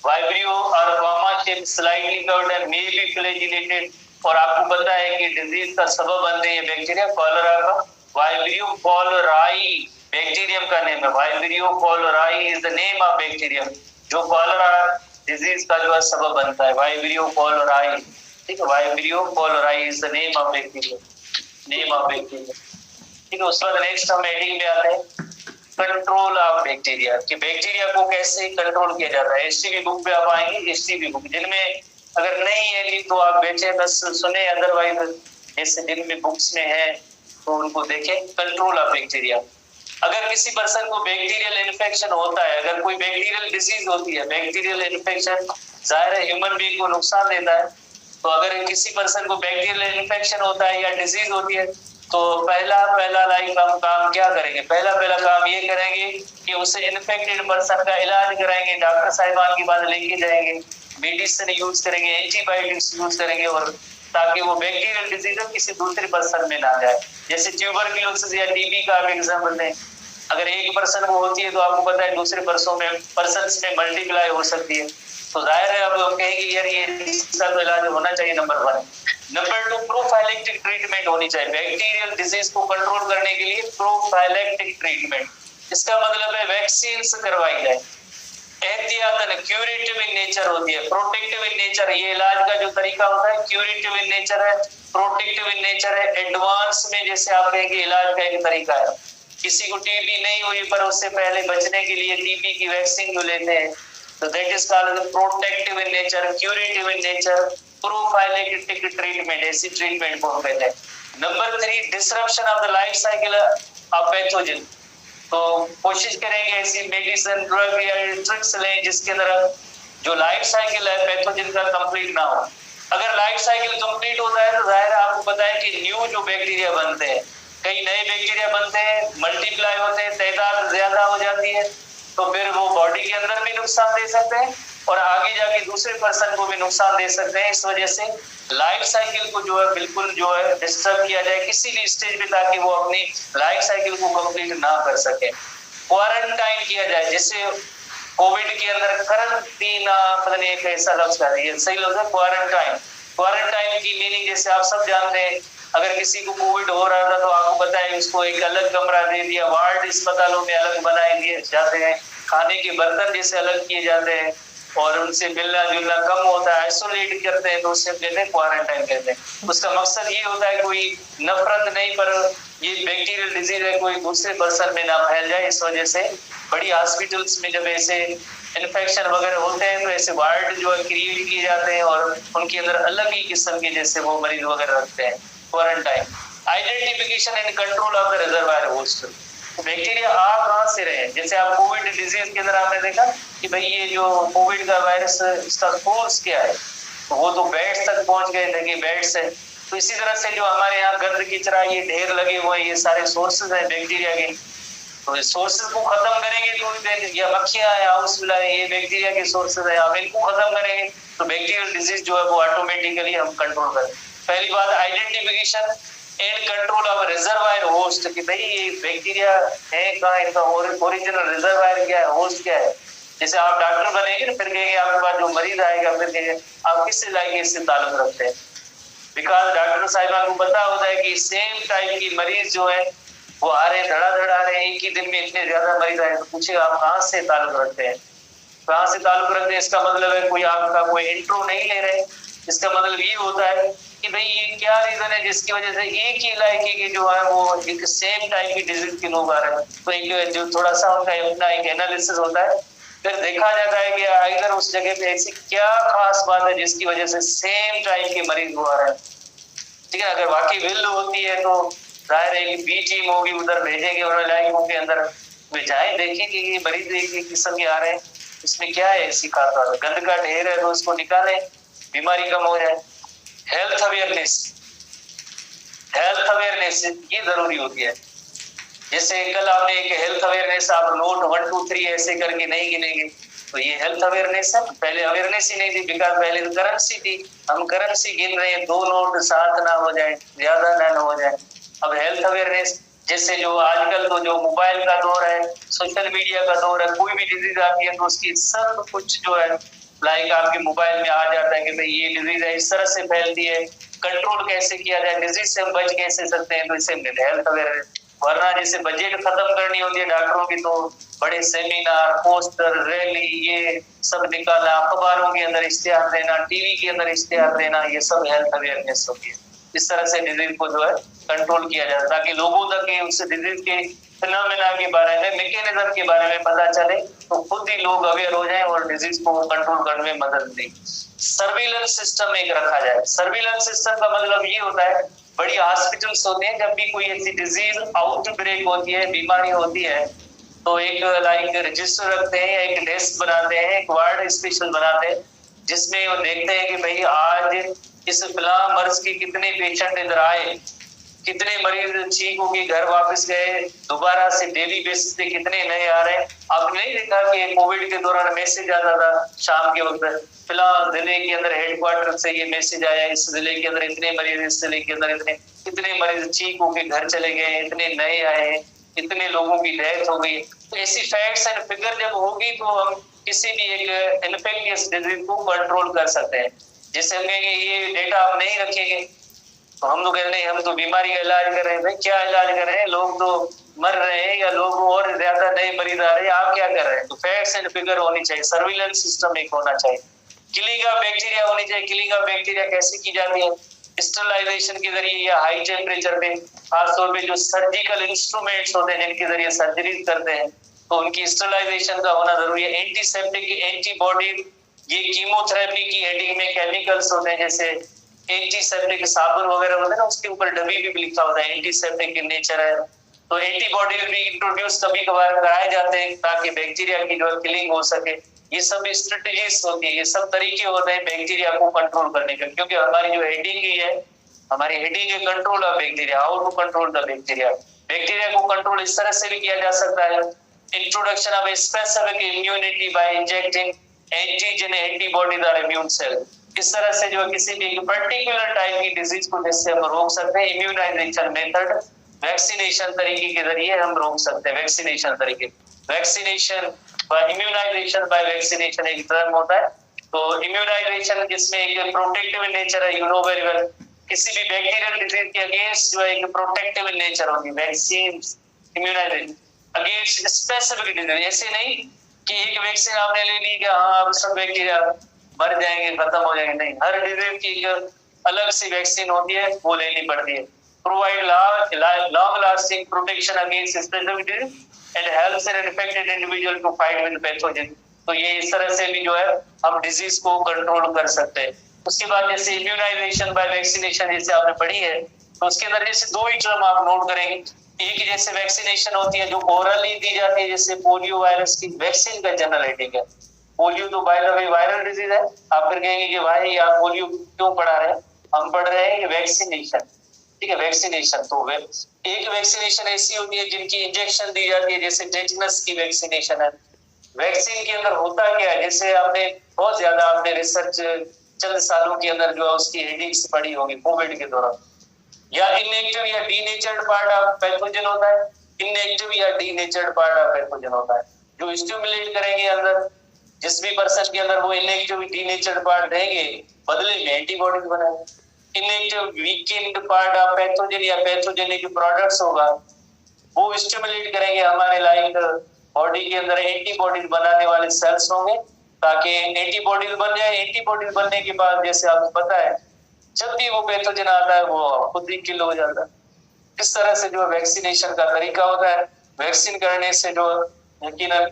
[SPEAKER 1] वाइब्रियो और गामा शेप स्लाइटली कर्व्ड है, मे बी फ्लैजिलेटेड। और आपको पता है कि डिजीज का सबब बनते हैं बैक्टीरिया कॉलरा का। वाइब्रियो कॉलराई बैक्टीरियम का नेम है, vibrio cholerae is the name of bacterium, जो कॉलरा डिजीज का जो है सबब बनता है, वाइब्रियो कॉलराई, ठीक है। Vibrio cholerae is the name of bacteria, name of bacteria, ठीक है। उसके बाद नेक्स्ट हम हेडिंग में आते हैं कंट्रोल ऑफ बैक्टीरिया, कि बैक्टीरिया को कैसे कंट्रोल किया जाता है। एसटीबी बुक पे आप आएंगे, एसटीबी बुक जिनमें अगर नहीं है तो आप बेचे बस सुने, अदरवाइज जैसे जिनमें बुक्स में है तो उनको देखें। कंट्रोल ऑफ बैक्टीरिया, अगर किसी पर्सन को बैक्टीरियल इन्फेक्शन होता है, अगर कोई बैक्टीरियल डिजीज होती है, बैक्टीरियल इन्फेक्शन जाहिर है ह्यूमन बीइंग को नुकसान देता है, तो अगर किसी पर्सन को बैक्टीरियल इन्फेक्शन होता है या डिजीज होती है तो पहला लाइक हम काम क्या करेंगे, पहला काम ये करेंगे कि उसे इन्फेक्टेड पर्सन का इलाज कराएंगे, डॉक्टर साहिबान की बात लेके जाएंगे, मेडिसिन यूज करेंगे, एंटीबायोटिक्स यूज करेंगे, और ताकि वो बैक्टीरियल डिजीज किसी दूसरे पर्सन में ना जाए। जैसे ट्यूबरक्लोसिस या टीबी का आप एग्जाम्पल दें, अगर एक पर्सन को होती है तो आपको पता है दूसरे पर्सन में मल्टीप्लाई हो सकती है, तो जाहिर है अब हम कहेंगे यार ये इसका तो इलाज होना चाहिए, नंबर 1। नंबर 2 प्रोफाइलेक्टिक ट्रीटमेंट होनी चाहिए। बैक्टीरियल डिजीज को कंट्रोल करने के लिए प्रोफाइलेक्टिक ट्रीटमेंट, इसका मतलब है वैक्सीन करवाई जाए, एहतियातन क्यूरेटिव इन नेचर होती है, प्रोटेक्टिव इन नेचर। ये इलाज का जो तरीका होता है क्यूरेटिव इन नेचर है, प्रोटेक्टिव इन नेचर है। एडवांस में जैसे आप कहेंगे इलाज का एक तरीका है, किसी को टीबी नहीं हुई पर उससे पहले बचने के लिए टीबी की वैक्सीन जो लेते हैं, तो that is called protective in nature, curative in nature, prophylactic treatment, ऐसी ट्रीटमेंट को कहते हैं। Number 3 disruption of the life cycle of pathogen, तो कोशिश करेंगे ऐसी मेडिसिन ड्रग या ट्रिक्स लें जिसके अंदर जो लाइफ साइकिल है पैथोजन का कंप्लीट ना हो। अगर लाइफ साइकिल कंप्लीट होता है तो जाहिर है आपको पता है कि न्यू जो बैक्टीरिया बनते हैं, कई नए बैक्टीरिया बनते हैं, मल्टीप्लाई होते हैं, तादाद ज्यादा हो जाती है, तो फिर वो बॉडी के अंदर भी नुकसान दे सकते हैं और आगे जाके दूसरे पर्सन को भी नुकसान दे सकते हैं। इस वजह से लाइफ साइकिल को जो है बिल्कुल जो है डिस्टर्ब किया जाए किसी भी स्टेज पे, ताकि वो अपनी लाइफ साइकिल को कंप्लीट ना कर सके। क्वारंटाइन किया जाए, जिससे कोविड के अंदर करंटीन, पता नहीं कैसा लफ्ज है, ये सही लफ्ज है क्वारंटाइन। क्वारंटाइन की मीनिंग जैसे आप सब जानते हैं, अगर किसी को कोविड हो रहा था तो आपको पता है उसको एक अलग कमरा दे दिया, वार्ड अस्पतालों में अलग बनाए दिए जाते हैं, खाने के बर्तन जैसे अलग किए जाते हैं और उनसे मिलना जुलना कम होता है, आइसोलेट करते हैं, तो उससे कहते हैं क्वारंटाइन कहते हैं। उसका मकसद ये होता है कोई नफरत नहीं, पर ये बैक्टीरियल डिजीज है कोई दूसरे पर्सन में ना फैल जाए। इस वजह से बड़ी हॉस्पिटल्स में जब ऐसे इन्फेक्शन वगैरह होते हैं तो ऐसे वार्ड जो है क्रिएट किए जाते हैं और उनके अंदर अलग ही किस्म के जैसे वो मरीज वगैरह रखते हैं। Quarantine, identification and control of the reservoir host. Bacteria आ कहाँ से रहे हैं, जैसे आप कोविड डिजीज के अंदर आपने देखा कि भाई ये जो कोविड का वायरस इसका सोर्स क्या है, तो वो तो बेड्स तक पहुंच गए थे कि बेड्स है। तो इसी तरह से जो हमारे यहाँ गंद कीचड़ा ये ढेर लगे हुए ये सारे सोर्सेज हैं बैक्टीरिया के, तो इस सोर्सेज को खत्म करेंगे तो या मक्खियां है, हाउसफ्लाई है, ये बैक्टीरिया के सोर्सेज है, हम इनको खत्म करेंगे तो बैक्टीरियल डिजीज जो है वो ऑटोमेटिकली हम कंट्रोल करें। पहली बात identification and control of reservoir host, कि भाई ये बैक्टीरिया है कहाँ, इनका ओरिजिनल रिजर्वायर क्या है, होस्ट क्या है। जैसे आप डॉक्टर बनेंगे ना, फिर कहेंगे आपके पास जो मरीज आएगा फिर कहेंगे आप किससे लाएंगे, इससे ताल्लुक रखते हैं। बिकॉज डॉक्टर साहिबान को पता होता है कि सेम टाइप की मरीज जो है वो आ रहे हैं, धड़ाधड़ आ रहे हैं, एक ही दिन में इतने ज्यादा मरीज आए, तो पूछेगा आप कहाँ से ताल्लुक रखते हैं, कहाँ से ताल्लुक रखते हैं। इसका मतलब है कोई आपका कोई इंट्रो नहीं ले रहे, इसका मतलब ये होता है कि भाई ये क्या रीजन है जिसकी वजह से एक ही इलाके के जो है वो एक सेम टाइप की डिजीज के लोग आ रहे हैं। तो एक जो थोड़ा सा उनका अपना एक एनालिसिस होता है, फिर देखा जाता है कि अगर उस जगह पे ऐसी क्या खास बात है जिसकी वजह से सेम टाइप के मरीज हुआ रहे हैं। ठीक है, अगर वाकई विल होती है तो जाहिर है कि बी टीम होगी, उधर भेजेंगे और इलाकों के अंदर जाए देखें कि ये मरीज एक किस्म के आ रहे हैं, इसमें क्या है ऐसी खास बात। गंद का ढेर है तो उसको निकालें, बीमारी कम हो जाए। हेल्थ अवेयरनेस ये जरूरी होती है। जैसे कल आपने एक हेल्थ अवेयरनेस आप नोट 1 2 3 ऐसे करके नहीं गिनेंगे, तो ये हेल्थ अवेयरनेस है। पहले अवेयरनेस ही नहीं थी, बिकॉज पहले तो करेंसी थी, हम करेंसी गिन रहे हैं, 2 नोट साथ ना हो जाए, ज्यादा ना हो जाए। अब हेल्थ अवेयरनेस जैसे जो आजकल तो जो मोबाइल का दौर है, सोशल मीडिया का दौर है, कोई भी डिजीज आती है तो उसकी सब कुछ जो है लाइक आपके मोबाइल में आ जाता है कि भाई ये डिजीज है, इस तरह से फैलती है, कंट्रोल कैसे किया जाए, डिजीज से हम बच कैसे सकते हैं, तो इसे हेल्थ अवेयरनेस। वरना जैसे बजट खत्म करनी होती है डॉक्टरों की तो बड़े सेमिनार, पोस्टर, रैली ये सब निकालना, अखबारों के अंदर इश्तिहार देना, टीवी के अंदर इश्तिहार देना, ये सब हेल्थ अवेयरनेस होती है। इस तरह से डिजीज को जो है कंट्रोल किया जाए ताकि लोगों तक उस डिजीज के फिनोमेना के बारे में, मैकेनिज्म के बारे में पता चले, तो खुद ही लोग अवेयर हो जाएं और डिजीज को कंट्रोल करने में मदद दें। सर्विलेंस सिस्टम एक रखा जाए। सर्विलेंस सिस्टम का मतलब ये होता है, बड़ी हॉस्पिटल्स होते हैं, जब भी कोई ऐसी डिजीज आउटब्रेक होती है, बीमारी होती है, तो एक लाइक रजिस्टर रखते हैं, एक डेस्क बनाते हैं, एक वार्ड स्पेशल बनाते हैं, जिसमें वो देखते हैं कि भाई आज इस फिला मर्ज के कितने पेशेंट इधर आए, कितने मरीज ठीक होके घर वापस गए, दोबारा से डेली बेसिस पे कितने नए आ रहे हैं। आपने नहीं देखा कि कोविड के दौरान मैसेज आता था शाम के वक्त, फिलहाल जिले के अंदर हेडक्वार्टर से ये मैसेज आया, इस जिले के अंदर इतने मरीज, इस जिले के अंदर इतने मरीज ठीक होके घर चले गए, इतने नए आए, इतने लोगों की डेथ हो गई। तो ऐसी फैक्ट्स एंड फिगर जब होगी तो हम किसी भी एक इन्फेक्शियस डिजीज को कंट्रोल कर सकते हैं। जैसे हम कहेंगे ये डेटा आप नहीं रखेंगे तो हम लोग कह रहे हैं हम तो बीमारी का इलाज कर रहे हैं। भाई क्या इलाज कर रहे हैं, लोग तो मर रहे हैं या लोग और ज्यादा नए मरीज आ रहे हैं, आप क्या कर रहे हैं। तो फैक्ट्स एंड फिगर होनी चाहिए, सर्विलेंस सिस्टम एक होना चाहिए, किलिंग ऑफ बैक्टीरिया होनी चाहिए। किलिंग ऑफ बैक्टीरिया कैसे की जाती है, स्टरलाइजेशन के जरिए या हाई टेम्परेचर पे, खासतौर पे जो सर्जिकल इंस्ट्रूमेंट्स होते हैं जिनके जरिए सर्जरी करते हैं तो उनकी स्टरलाइजेशन का होना जरूरी है। एंटीसेप्टिक, एंटीबॉडी, ये कीमोथेरेपी की हेडिंग में केमिकल्स होते हैं, जैसे एंटीसेप्टिक साबुन वगैरह होते हैं ना, उसके ऊपर डब्बी भी लिखा होता है एंटीसेप्टिक इन नेचर है। तो एंटीबॉडी भी इंट्रोड्यूस कभी कभार कराए जाते हैं ताकि बैक्टीरिया की जो किलिंग हो सके। ये सब स्ट्रेटेजीज होती है, ये सब तरीके होते हैं बैक्टीरिया को कंट्रोल करने के, क्योंकि हमारी जो हेडिंग ही है, हमारी हेडिंग है control of bacteria, how to control the bacteria. Bacteria को कंट्रोल इस तरह से भी किया जा सकता है, introduction of specific immunity by injecting antigen antibody the immune cell. इस तरह से जो किसी भी पर्टिकुलर टाइप की डिजीज को जिससे हम रोक सकते हैं, इम्यूनाइजेशन मेथड, वैक्सीनेशन तरीके के जरिए हम रोक सकते हैं। वैक्सीनेशन तरीके, vaccination by immunization by vaccination एक टर्म होता है। तो इम्यूनाइजेशन जिसमें एक प्रोटेक्टिव नेचर है, यू नो वेरी वेल, किसी भी बैक्टीरियल डिजीज के अगेंस्ट जो एक प्रोटेक्टिव नेचर होगी vaccine, immunization against specific disease. ऐसे नहीं कि एक वैक्सीन आपने ले ली कि हाँ अब सब बैक्टीरिया मर जाएंगे, खत्म हो जाएंगे, नहीं, हर डिजीज की एक अलग सी वैक्सीन होती है, वो लेनी पड़ती है। Provide long lasting protection against specific disease and helps an infected individual to fight with pathogen. तो ये इस तरह से भी जो है हम डिजीज को कंट्रोल कर सकते हैं। उसके बाद जैसे इम्यूनाइजेशन बाय वैक्सीनेशन जैसे आपने पढ़ी है, तो उसके अंदर जैसे दो ही टर्म आप नोट करेंगे। एक जैसे वैक्सीनेशन होती है जो ओरली दी जाती है, जैसे पोलियो वायरस की वैक्सीन का जनरल हेडिंग है। पोलियो तो by the way viral disease है। आप फिर कहेंगे कि भाई आप पोलियो क्यों पढ़ा रहे हैं? हम पढ़ रहे हैं वैक्सीनेशन, ठीक है, वैक्सीनेशन। तो एक वैक्सीनेशन ऐसी होती है जिनकी इंजेक्शन दी जाती है, जैसे टेटनस की वैक्सीनेशन है। वैक्सीन के अंदर होता क्या है, जैसे आपने बहुत ज्यादा आपने रिसर्च चंद सालों के अंदर जो है उसकी हेडिंग्स पढ़ी होगी कोविड के दौरान, या इनएक्टिव या डीनेचर्ड पार्ट ऑफ पैथोजन होता है, इनएक्टिव या डीनेचर्ड पार्ट ऑफ पैथोजन होता है जो स्टिमुलेट करेंगे अंदर, जिस भी पर्सन के अंदर वो इनएक्टिव डीनेचर्ड पार्ट रहेंगे, बदले में एंटीबॉडीज बनाएंगे। Inactive weekend part of pathogen या पैथोजेनिक प्रोडक्ट्स होगा, वो स्टिमुलेट करेंगे हमारे लाइक बॉडी के अंदर एंटीबॉडीज बनाने वाले सेल्स होंगे, ताकि एंटीबॉडीज बन जाए। एंटीबॉडीज बनने के बाद जैसे आपको पता है जब भी वो पैथोजन आता है वो खुद ही किल हो जाता है। इस तरह से जो वैक्सीनेशन का तरीका होता है, वैक्सीन करने से जो यकीनन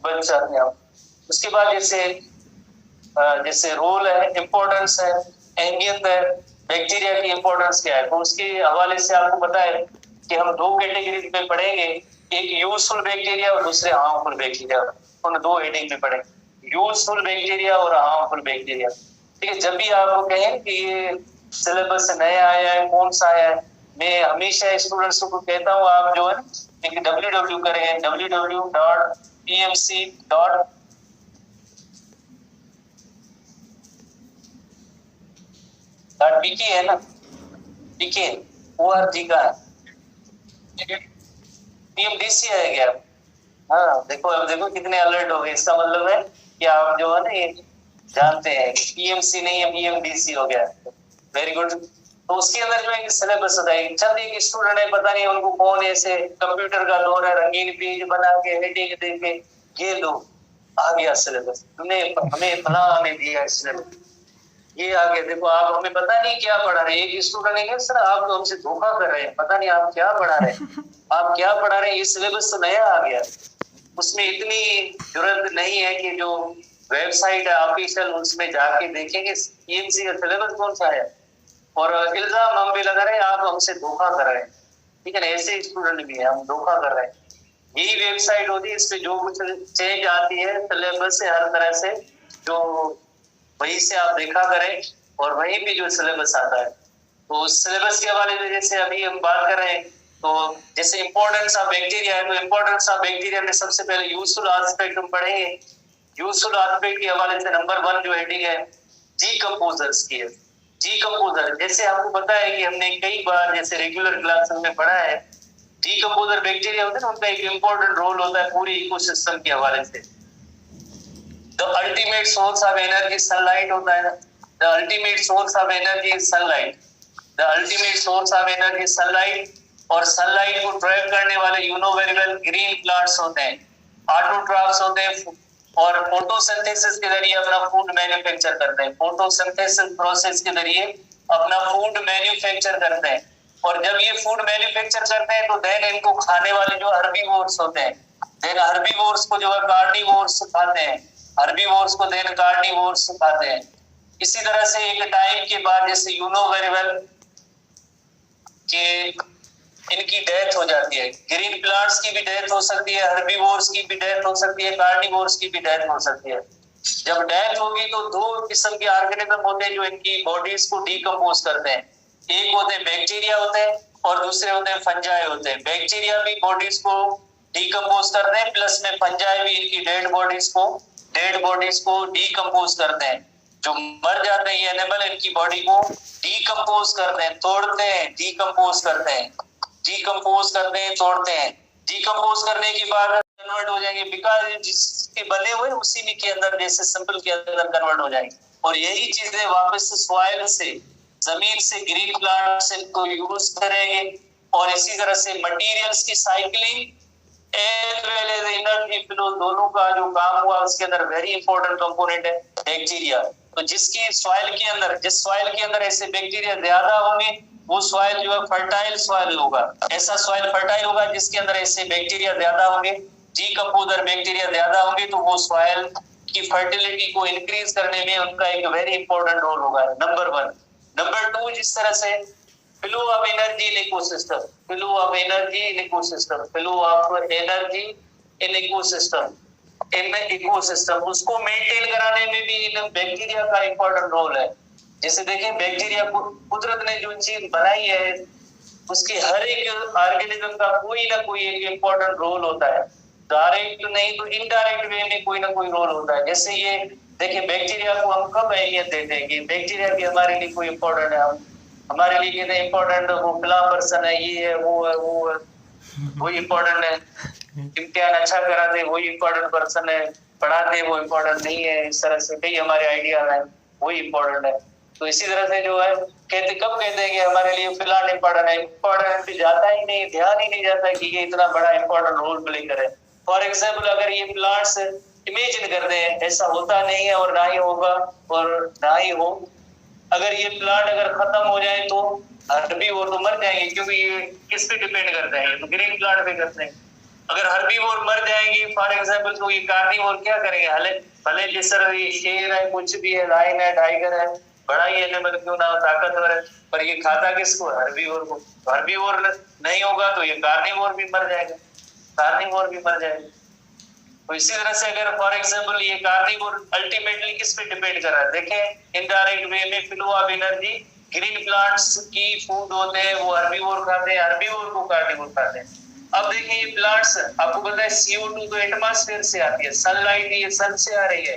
[SPEAKER 1] बच जाते हैं आप। उसके बाद जैसे रोल है, इम्पोर्टेंस है, अहमियत है, बैक्टीरिया की इम्पोर्टेंस क्या है, तो उसके हवाले से आपको पता है कि हम दो कैटेगरी में पढ़ेंगे, एक यूजफुल बैक्टीरिया और दूसरे हार्मफुल बैक्टीरिया। उन दो हेडिंग में पढ़ेंगे, यूजफुल बैक्टीरिया और हार्मफुल बैक्टीरिया। ठीक है, जब भी आपको कहें कि ये सिलेबस नया आया है, कौन सा आया है, मैं हमेशा स्टूडेंट्स को कहता हूँ आप जो है www करें, www.pmc.pk है ना, pk org का है, पीएमडीसी है क्या? हाँ देखो, अब देखो कितने अलर्ट हो गए। इसका मतलब है कि आप जो है ना ये जानते हैं कि पीएमसी नहीं है, पीएमडीसी हो गया। Very good. तो उसके अंदर जो है सिलेबस होता है, चंद एक स्टूडेंट है, पता नहीं उनको कौन ऐसे कंप्यूटर का दौर है, रंगीन पेज बना के हेडिंग दे के ये लो आ गया सिलेबस, तुमने हमें फलां ने दिया सिलेबस, ये आ गया। देखो आप हमें पता नहीं क्या पढ़ा रहे हैं। एक स्टूडेंट है सर आप तो हमसे धोखा कर रहे हैं, पता नहीं आप क्या पढ़ा रहे हैं, आप क्या पढ़ा रहे हैं, ये सिलेबस तो नया आ गया। उसमें इतनी जरूरत नहीं है कि जो वेबसाइट है ऑफिशियल उसमें जाके देखेंगे पीएमसी का सिलेबस कौन सा है, और इल्जाम हम भी लगा रहे हैं आप हमसे धोखा कर रहे हैं। ठीक है ना, ऐसे स्टूडेंट भी है, हम धोखा कर रहे हैं। यही वेबसाइट होती है, इसमें जो कुछ चेंज आती है सिलेबस से हर तरह से, जो वहीं से आप देखा करें और वहीं पे जो सिलेबस आता है। तो सिलेबस के हवाले से जैसे अभी हम बात कर रहे हैं, तो जैसे इंपॉर्टेंस ऑफ बैक्टीरिया है, तो इंपॉर्टेंस ऑफ बैक्टीरिया में सबसे पहले यूजफुल एस्पेक्ट हम पढ़ेंगे। यूजफुल एस्पेक्ट के हवाले से नंबर 1 जो हेडिंग है डीकंपोजर्स की है। डीकंपोजर जैसे आपको पता है कि हमने कई बार जैसे रेगुलर क्लासेस में पढ़ा है, डीकंपोजर बैक्टीरिया होते हैं ना, उनका एक इंपॉर्टेंट रोल होता है पूरी इकोसिस्टम के हवाले से। The ultimate source of energy sunlight होता है ना, the ultimate source of energy is sunlight, the ultimate source of energy is sunlight, और सनलाइट को ट्रैप करने वाले you know very well green plants होते हैं, ऑटोट्रॉफ्स होते हैं, और फोटोसिंथेसिस के जरिए अपना फूड मैन्युफैक्चर करते हैं। फोटोसिंथेसिस प्रोसेस के जरिए अपना फूड मैन्युफैक्चर करते हैं, और जब ये फूड मैन्युफैक्चर करते हैं तो देन इनको खाने वाले जो हर्बीवोर्स होते हैं, देन हर्बीवोर्स को जो है कार्निवोर्स खाते हैं, हर्बीवोर्स को देन कार्निवोर्स खाते हैं। इसी तरह से एक टाइम के बाद जैसे यू नो वेरी वेल कि इनकी डेथ हो जाती है। ग्रीन प्लांट्स की भी डेथ हो सकती है, हर्बीवोर्स की भी डेथ हो सकती है, कार्निवोर्स की भी डेथ हो सकती है। जब डेथ होगी तो दो किस्म के ऑर्गेनिज्म होते हैं जो इनकी बॉडीज को डीकम्पोज करते हैं। एक होते हैं बैक्टीरिया होते हैं और दूसरे होते हैं फंजाई होते हैं। बैक्टीरिया भी बॉडीज को डीकम्पोज करते हैं, प्लस में फंजाई भी इनकी डेड बॉडीज को डीकम्पोज करते हैं। जो मर जाते हैं ये एनिमल, इनकी बॉडी को डीकम्पोज करते हैं, तोड़ते हैं, डीकम्पोज करते हैं, तोड़ते हैं। डीकम्पोज करने के बाद कन्वर्ट हो जाएंगे, बिकॉज जिसके बने हुए उसी में के अंदर, जैसे सिंपल के अंदर कन्वर्ट हो जाएंगे। और यही चीजें वापस सॉइल से, जमीन से ग्रीन प्लांट से को यूज करेंगे। और इसी तरह से मटेरियल्स की cycling as well as energy flow, दोनों का जो काम हुआ उसके अंदर वेरी इंपॉर्टेंट कंपोनेंट है बैक्टीरिया। तो जिस सॉइल के अंदर ऐसे बैक्टीरिया ज्यादा होंगे वो सॉइल जो है फर्टाइल सॉइल होगा। ऐसा सॉइल फर्टाइल होगा जिसके अंदर ऐसे बैक्टीरिया ज्यादा होंगे, डीकंपोजर बैक्टीरिया ज्यादा होंगे, तो वो सॉइल की फर्टिलिटी को इंक्रीज करने में उनका एक वेरी इंपॉर्टेंट रोल होगा, नंबर 1। नंबर 2, जिस तरह से flow of energy in ecosystem, उसको मेंटेन कराने में भी इन बैक्टीरिया का इंपॉर्टेंट रोल है। जैसे देखिए बैक्टीरिया को कुदरत ने जो चीज बनाई है उसके हर एक ऑर्गेनिज्म का कोई ना कोई एक इंपॉर्टेंट रोल होता है, डायरेक्ट नहीं तो इनडायरेक्ट वे में कोई ना कोई रोल होता है। जैसे ये देखिए बैक्टीरिया को हम कब अहमियत देते हैं कि बैक्टीरिया भी हमारे लिए कोई इंपॉर्टेंट है, हमारे लिए कहते हैं इंपॉर्टेंट, वो फला पर्सन है, ये है, वो इंपॉर्टेंट है, इम्तिहान अच्छा कराते वही इंपॉर्टेंट पर्सन है, पढ़ाते वो इंपॉर्टेंट नहीं है। इस तरह से कई हमारे आइडिया है वही इंपॉर्टेंट है। तो इसी तरह से जो है कब कहते हैं कि हमारे लिए प्लांट इंपॉर्टेंट है, इंपॉर्टेंट जाता ही नहीं, ध्यान ही नहीं जाता कि ये इतना बड़ा इंपॉर्टेंट रोल प्ले करे। फॉर एग्जाम्पल अगर ये प्लांट्स इमेजिन करते हैं, ऐसा होता नहीं है और ना ही होगा और ना ही हो, अगर ये प्लांट अगर खत्म हो जाए तो हर्बीवोर तो मर जाएंगे, क्योंकि ये किस पे डिपेंड करते हैं, ये तो ग्रीन प्लांट पे करते हैं। अगर हर्बीवोर मर जाएंगे फॉर एग्जाम्पल तो ये कार्निवोर क्या करेंगे, भले जिस तरह ये शेर है, कुछ भी है, लायन है, टाइगर है, बड़ा ही एनिमल क्यों ना ताकतवर है, पर ये खाता किसको, हर्बीवोर को। हर्बीवोर नहीं होगा तो ये कार्निवोर भी मर जाएगा, तो इसी तरह से अगर फॉर एग्जांपल ये कार्निवोर अल्टीमेटली किस पे डिपेंड कर रहा है, देखें इनडायरेक्ट वे में flow of energy, green plants की फूड होते हैं वो हर्बीवोर खाते हैं, हर्बीवोर को कार्निवोर खाते हैं। अब देखिए ये प्लांट्स, आपको पता है CO2 तो एटमॉस्फेयर से आती है, सनलाइट ये सन से आ रही है,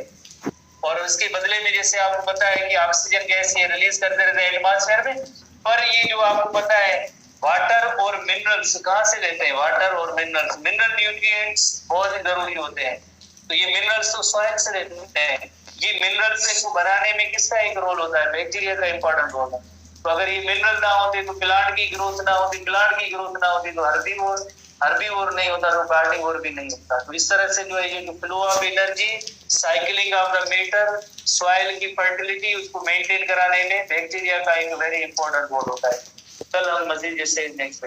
[SPEAKER 1] और उसके बदले में जैसे आपको पता है कि ऑक्सीजन गैस ये रिलीज करते रहते हैं एटमॉस्फेयर में, पर ये जो आपको पता है वाटर और मिनरल्स कहाँ से लेते हैं, वाटर और मिनरल्स, मिनरल न्यूट्रिएंट्स बहुत ही जरूरी होते हैं, तो ये मिनरल्स तो सॉइल से लेते हैं। ये मिनरल्स को बनाने में किसका एक रोल होता है, बैक्टीरिया का इंपॉर्टेंट रोल है। तो अगर ये मिनरल ना होते तो प्लांट की ग्रोथ ना होती, तो हर्बीवोर नहीं होता तो कार्निवोर भी नहीं होता। तो इस तरह से जो है ये flow of energy, cycling of the matter, soil की फर्टिलिटी उसको मेंटेन कराने में बैक्टीरिया का एक वेरी इंपॉर्टेंट रोल होता है। कल हम मजीद जैसे नेक्स्ट